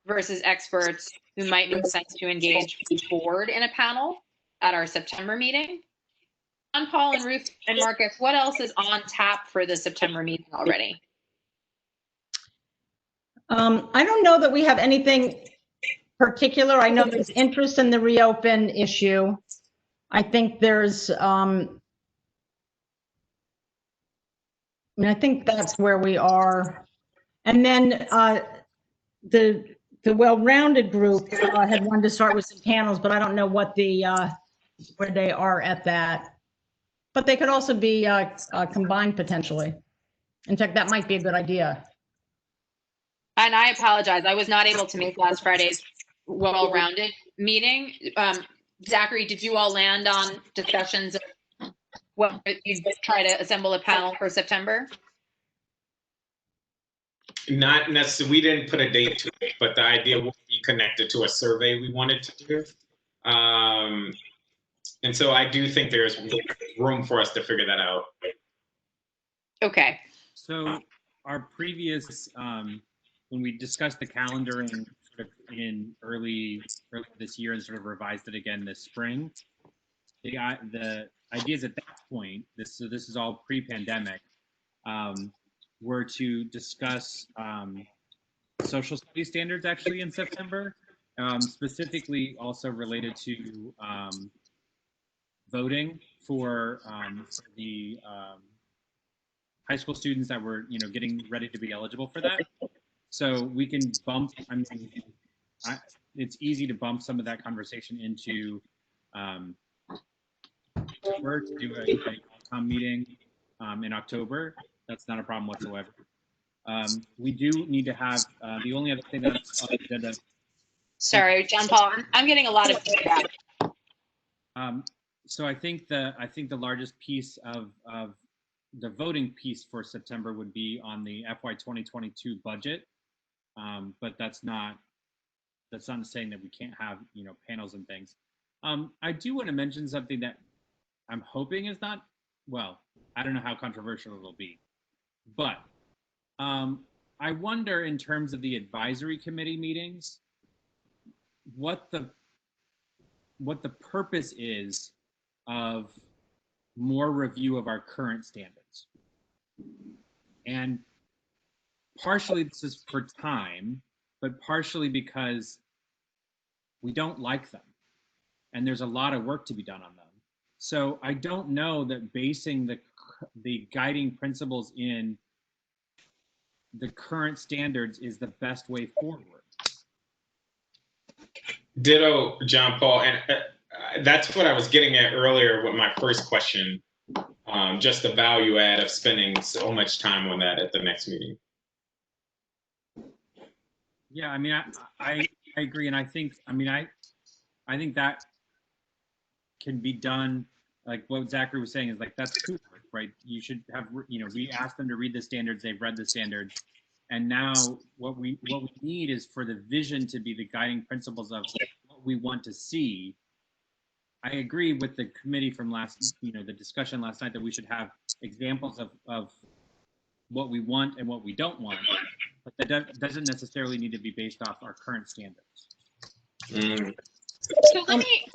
versus experts who might make sense to engage the board in a panel at our September meeting. John Paul and Ruth and Marcus, what else is on tap for the September meeting already? I don't know that we have anything particular. I know there's interest in the reopen issue. I think there's, I mean, I think that's where we are. And then the well-rounded group had wanted to start with some panels, but I don't know what the where they are at that. But they could also be combined potentially. In fact, that might be a good idea. And I apologize, I was not able to make last Friday's well-rounded meeting. Zachary, did you all land on discussions of what you try to assemble a panel for September? Not necessarily, we didn't put a date to it, but the idea would be connected to a survey we wanted to do. And so I do think there's room for us to figure that out. Okay. So our previous, when we discussed the calendar in early this year and sort of revised it again this spring, the ideas at that point, so this is all pre-pandemic, were to discuss social studies standards actually in September, specifically also related to voting for the high school students that were, getting ready to be eligible for that. So we can bump, I mean, it's easy to bump some of that conversation into to do a outcome meeting in October. That's not a problem whatsoever. We do need to have the only other thing that's on the agenda. Sorry, John Paul, I'm getting a lot of feedback. So I think the largest piece of the voting piece for September would be on the FY 2022 budget, but that's not saying that we can't have panels and things. I do want to mention something that I'm hoping is not, well, I don't know how controversial it'll be, but I wonder in terms of the advisory committee meetings, what the purpose is of more review of our current standards. And partially this is for time, but partially because we don't like them and there's a lot of work to be done on them. So I don't know that basing the guiding principles in the current standards is the best way forward. Ditto, John Paul, and that's what I was getting at earlier with my first question. Just the value add of spending so much time on that at the next meeting. Yeah, I mean, I agree, and I think that can be done. Like what Zachary was saying is like that's good, right? You should have, we asked them to read the standards, they've read the standards, and now what we need is for the vision to be the guiding principles of what we want to see. I agree with the committee from last, the discussion last night that we should have examples of what we want and what we don't want, but that doesn't necessarily need to be based off our current standards. So let me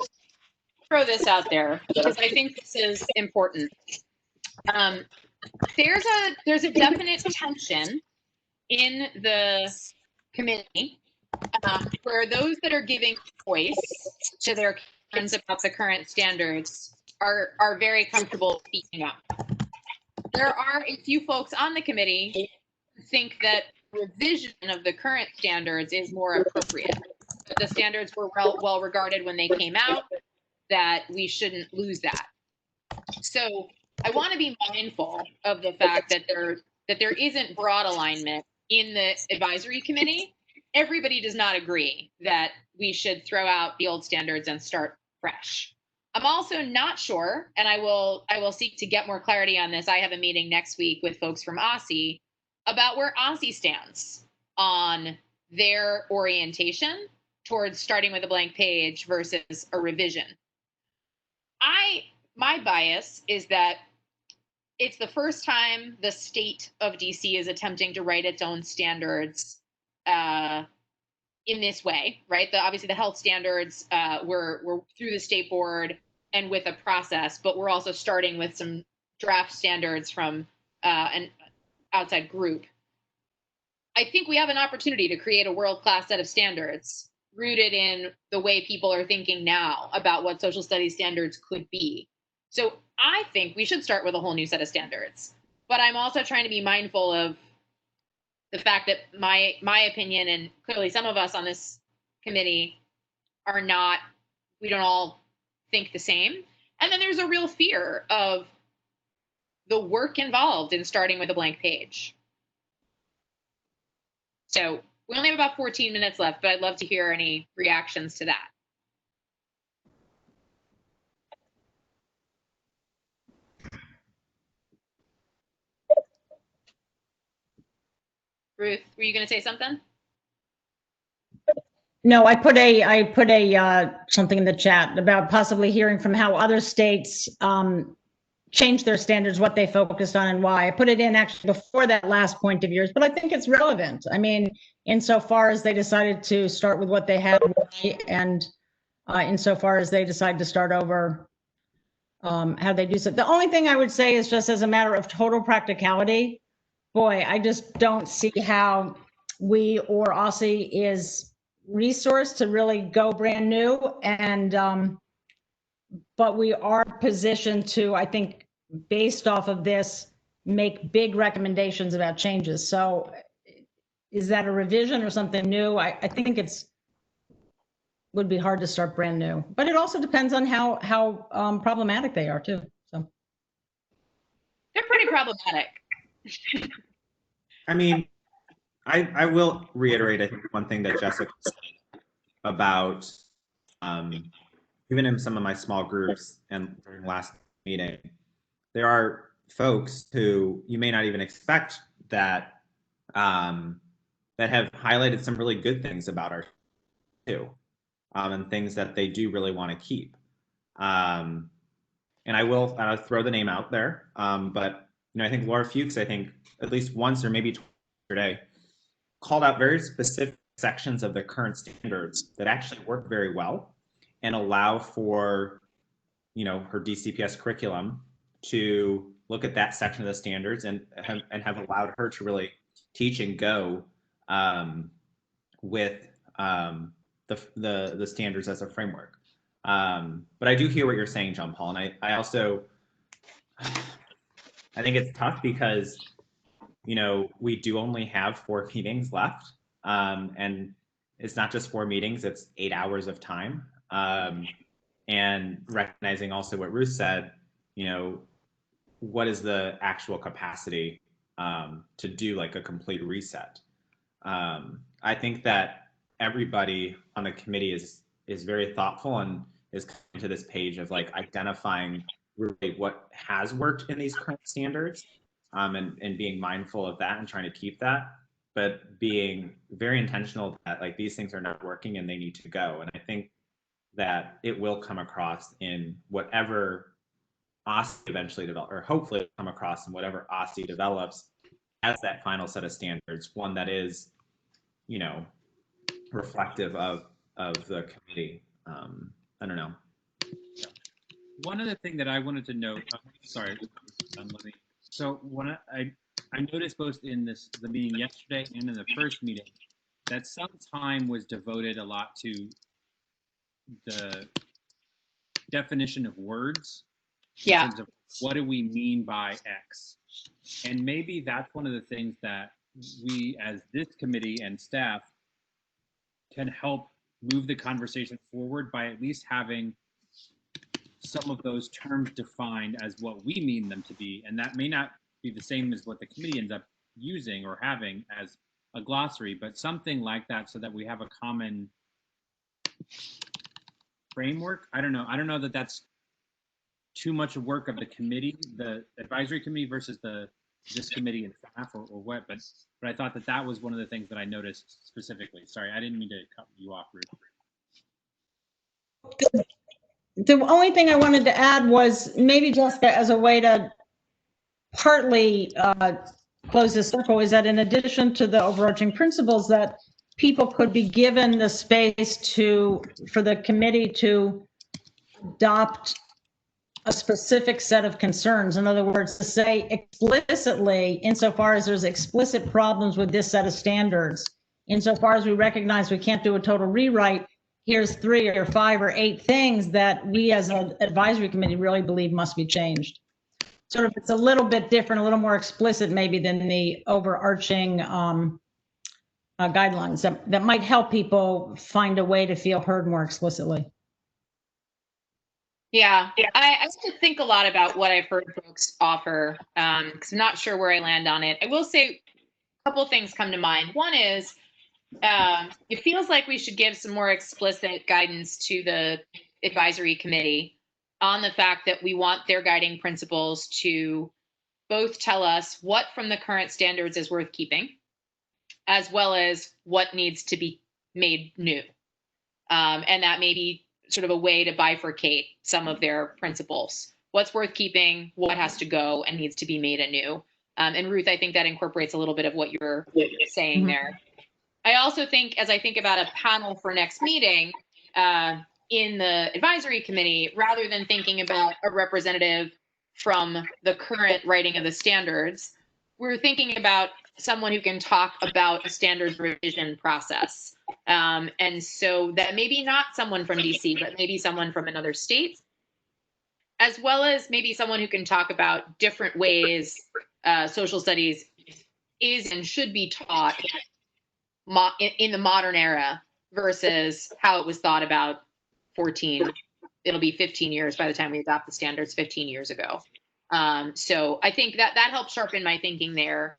throw this out there because I think this is important. There's a definite tension in the committee where those that are giving voice to their concerns about the current standards are very comfortable speaking up. There are a few folks on the committee who think that revision of the current standards is more appropriate. The standards were well regarded when they came out, that we shouldn't lose that. So I want to be mindful of the fact that there isn't broad alignment in the advisory committee everybody does not agree that we should throw out the old standards and start fresh. I'm also not sure, and I will seek to get more clarity on this. I have a meeting next week with folks from OSSE about where OSSE stands on their orientation towards starting with a blank page versus a revision. My bias is that it's the first time the state of DC is attempting to write its own standards in this way, right? Obviously the health standards were through the state board and with a process, but we're also starting with some draft standards from an outside group. I think we have an opportunity to create a world-class set of standards rooted in the way people are thinking now about what social studies standards could be. So I think we should start with a whole new set of standards. But I'm also trying to be mindful of the fact that my opinion, and clearly some of us on this committee are not, we don't all think the same. And then there's a real fear of the work involved in starting with a blank page. So we only have about 14 minutes left, but I'd love to hear any reactions to that. Ruth, were you going to say something? No, I put a something in the chat about possibly hearing from how other states change their standards, what they focused on and why. I put it in actually before that last point of yours, but I think it's relevant. I mean, insofar as they decided to start with what they had, and insofar as they decide to start over, how they do so. The only thing I would say is, just as a matter of total practicality, boy, I just don't see how we or OSSE is resourced to really go brand new. And but we are positioned to, I think, based off of this, make big recommendations about changes. So is that a revision or something new? I think would be hard to start brand new, but it also depends on how problematic they are too. So they're pretty problematic. I mean, I will reiterate, I think, one thing that Jessica said about even in some of my small groups and during last meeting, there are folks who you may not even expect that that have highlighted some really good things about our too, and things that they do really want to keep. And I'll throw the name out there, but I think Laura Fuchs, I think at least once or maybe twice today, called out very specific sections of the current standards that actually work very well and allow for, her DCPS curriculum to look at that section of the standards and have allowed her to really teach and go with the standards as a framework. But I do hear what you're saying, John Paul, and I also I think it's tough because we do only have 4 meetings left, and it's not just 4 meetings; it's 8 hours of time. And recognizing also what Ruth said, what is the actual capacity to do like a complete reset? I think that everybody on the committee is very thoughtful and is coming to this page of like identifying really what has worked in these current standards, and being mindful of that and trying to keep that, but being very intentional that like these things are not working and they need to go. And I think that it will come across in whatever OSSE eventually develop, or hopefully come across in whatever OSSE develops as that final set of standards, one that is, reflective of the committee. I don't know. One other thing that I wanted to note, sorry, so when I noticed both in the meeting yesterday and in the first meeting that some time was devoted a lot to the definition of words. Yeah. In terms of what do we mean by X? And maybe that's one of the things that we as this committee and staff can help move the conversation forward by at least having some of those terms defined as what we mean them to be. And that may not be the same as what the committee ends up using or having as a glossary, but something like that so that we have a common framework. I don't know that that's too much work of the committee, the advisory committee versus this committee and staff or what, but I thought that was one of the things that I noticed specifically. Sorry, I didn't mean to cut you off, Ruth. The only thing I wanted to add was maybe just as a way to partly close the circle is that in addition to the overarching principles, that people could be given the space for the committee to adopt a specific set of concerns. In other words, to say explicitly, insofar as there's explicit problems with this set of standards, insofar as we recognize we can't do a total rewrite, here's 3 or 5 or 8 things that we as an advisory committee really believe must be changed. Sort of, it's a little bit different, a little more explicit maybe than the overarching guidelines that might help people find a way to feel heard more explicitly. Yeah, I have to think a lot about what I've heard folks offer, because I'm not sure where I land on it. I will say a couple of things come to mind. One is it feels like we should give some more explicit guidance to the advisory committee on the fact that we want their guiding principles to both tell us what from the current standards is worth keeping, as well as what needs to be made new. And that may be sort of a way to bifurcate some of their principles. What's worth keeping, what has to go and needs to be made anew. And Ruth, I think that incorporates a little bit of what you're saying there. I also think, as I think about a panel for next meeting in the advisory committee, rather than thinking about a representative from the current writing of the standards, we're thinking about someone who can talk about a standards revision process. And so that maybe not someone from DC, but maybe someone from another state, as well as maybe someone who can talk about different ways social studies is and should be taught in the modern era versus how it was thought about 15 years by the time we adopt the standards 15 years ago. So I think that helps sharpen my thinking there.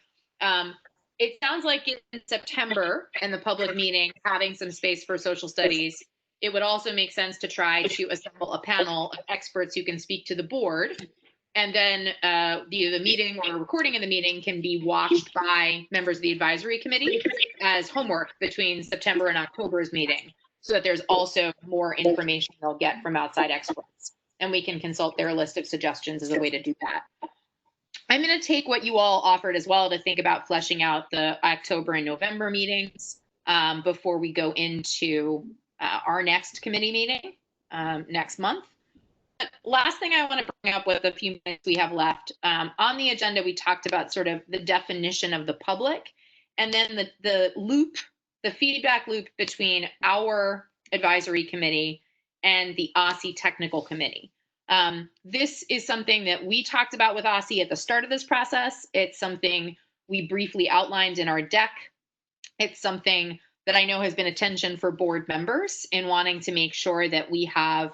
It sounds like in September and the public meeting, having some space for social studies, it would also make sense to try to assemble a panel of experts who can speak to the board. And then the meeting or a recording of the meeting can be watched by members of the advisory committee as homework between September and October's meeting, so that there's also more information they'll get from outside experts. And we can consult their list of suggestions as a way to do that. I'm going to take what you all offered as well to think about fleshing out the October and November meetings before we go into our next committee meeting next month. Last thing I want to bring up with the few minutes we have left, on the agenda, we talked about sort of the definition of the public, and then the feedback loop between our advisory committee and the OSCE technical committee. This is something that we talked about with OSCE at the start of this process. It's something we briefly outlined in our deck. It's something that I know has been a tension for board members in wanting to make sure that we have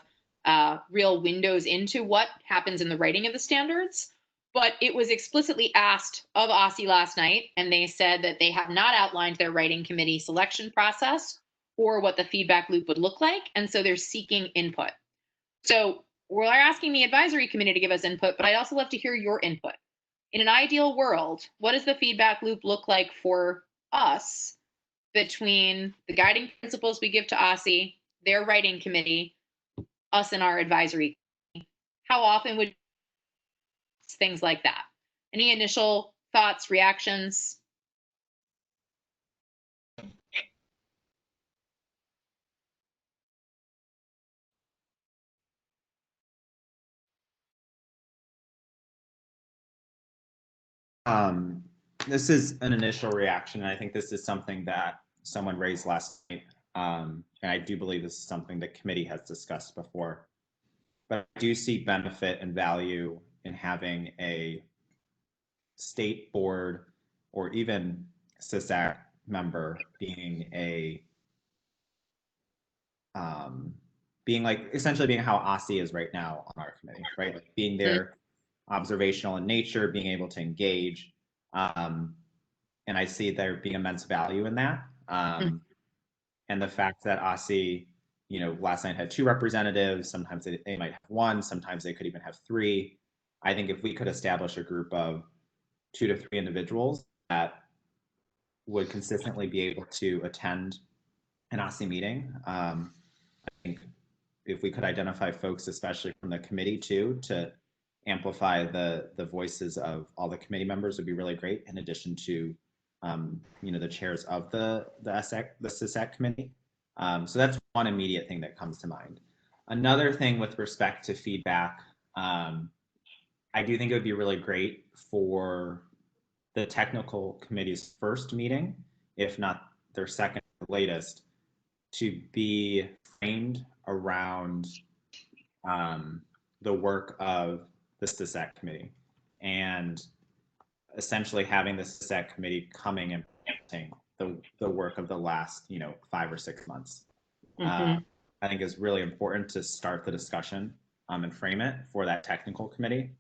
real windows into what happens in the writing of the standards. But it was explicitly asked of OSCE last night, and they said that they have not outlined their writing committee selection process or what the feedback loop would look like. And so they're seeking input. So we're asking the advisory committee to give us input, but I'd also love to hear your input. In an ideal world, what does the feedback loop look like for us between the guiding principles we give to OSCE, their writing committee, us and our advisory committee? How often would things like that? Any initial thoughts, reactions? This is an initial reaction, and I think this is something that someone raised last night. And I do believe this is something the committee has discussed before. But I do see benefit and value in having a state board or even CISAC member being essentially being how OSCE is right now on our committee, right? Like being there, observational in nature, being able to engage. and I see there being immense value in that. And the fact that OSSI, you know, last night had 2 representatives, sometimes they might have 1, sometimes they could even have 3. I think if we could establish a group of 2 to 3 individuals that would consistently be able to attend an OSSI meeting, I think if we could identify folks, especially from the committee too, to amplify the voices of all the committee members would be really great, in addition to you know, the chairs of the SISAC committee. So that's one immediate thing that comes to mind. Another thing with respect to feedback, I do think it would be really great for the technical committee's first meeting, if not their second or latest, to be framed around the work of the SISAC committee, and essentially having the SISAC committee coming and presenting the work of the last, you know, 5 or 6 months. I think is really important to start the discussion and frame it for that technical committee.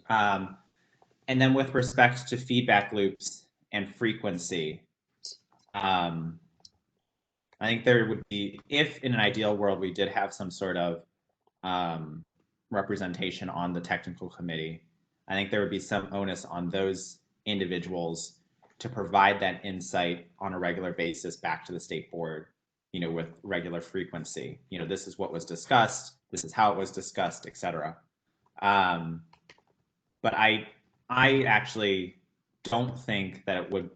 And then with respect to feedback loops and frequency, I think there would be, if in an ideal world we did have some sort of representation on the technical committee, I think there would be some onus on those individuals to provide that insight on a regular basis back to the state board, you know, with regular frequency. You know, this is what was discussed, this is how it was discussed, etc. But I actually don't think that it would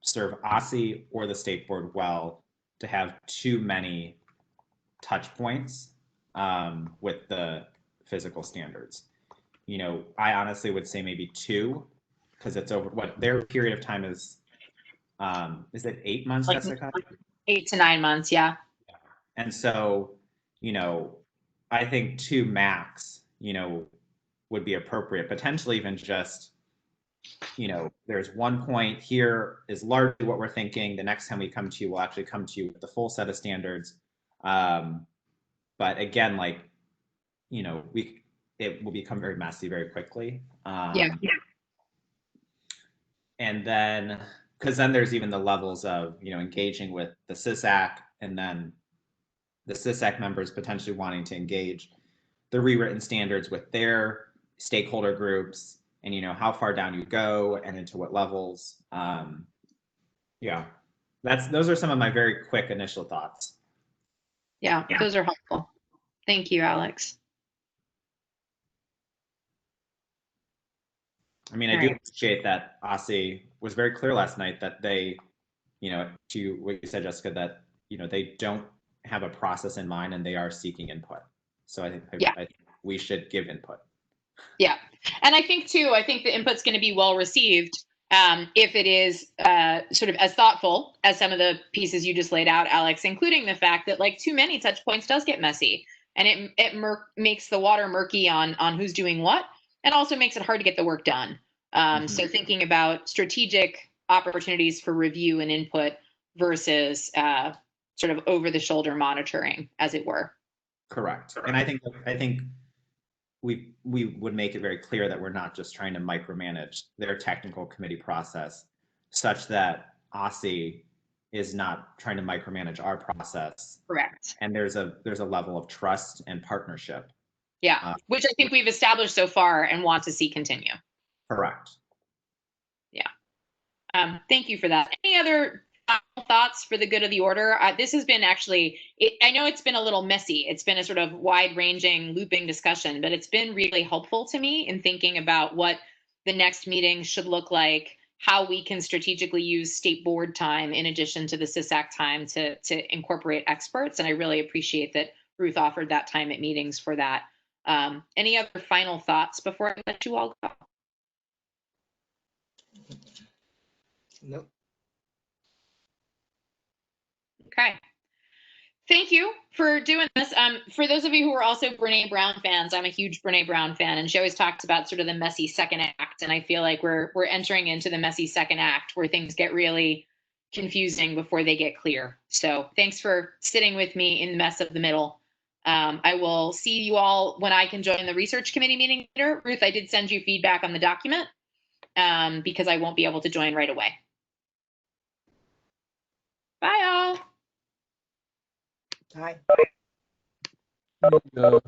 serve OSSI or the state board well to have too many touch points with the physical standards. You know, I honestly would say maybe 2, because it's over what their period of time is it 8 months, Like Jessica? 8 to 9 months, yeah. And so, you know, I think 2 max, you know, would be appropriate, potentially even just, you know, there's 1 point here is largely what we're thinking. The next time we come to you, we'll actually come to you with the full set of standards. But again, like, you know, it will become very messy very quickly. Yeah. And then, because then there's even the levels of, you know, engaging with the SISAC, and then the SISAC members potentially wanting to engage the rewritten standards with their stakeholder groups, and, you know, how far down you go and into what levels. Yeah, those are some of my very quick initial thoughts. Yeah, those are helpful. Thank you, Alex. I mean, I do appreciate that OSSI was very clear last night that they, you know, to what you said, Jessica, that, you know, they don't have a process in mind and they are seeking input. So I think we should give input. Yeah. And I think too, the input's going to be well received if it is sort of as thoughtful as some of the pieces you just laid out, Alex, including the fact that like too many touch points does get messy, and it makes the water murky on who's doing what, and also makes it hard to get the work done. So thinking about strategic opportunities for review and input versus sort of over the shoulder monitoring, as it were. Correct. And I think we would make it very clear that we're not just trying to micromanage their technical committee process, such that OSSI is not trying to micromanage our process. Correct. And there's a level of trust and partnership. Yeah, which I think we've established so far and want to see continue. Correct. Yeah. Thank you for that. Any other thoughts for the good of the order? This has been actually, I know it's been a little messy. It's been a sort of wide-ranging, looping discussion, but it's been really helpful to me in thinking about what the next meeting should look like, how we can strategically use state board time in addition to the SISAC time to incorporate experts. And I really appreciate that Ruth offered that time at meetings for that. Any other final thoughts before I let you all go? Nope. Okay. Thank you for doing this. For those of you who are also Brene Brown fans, I'm a huge Brene Brown fan, and she always talks about sort of the messy second act. And I feel like we're entering into the messy second act where things get really confusing before they get clear. So thanks for sitting with me in the mess of the middle. I will see you all when I can join the research committee meeting later. Ruth, I did send you feedback on the document because I won't be able to join right away. Bye all. Hi. Yeah.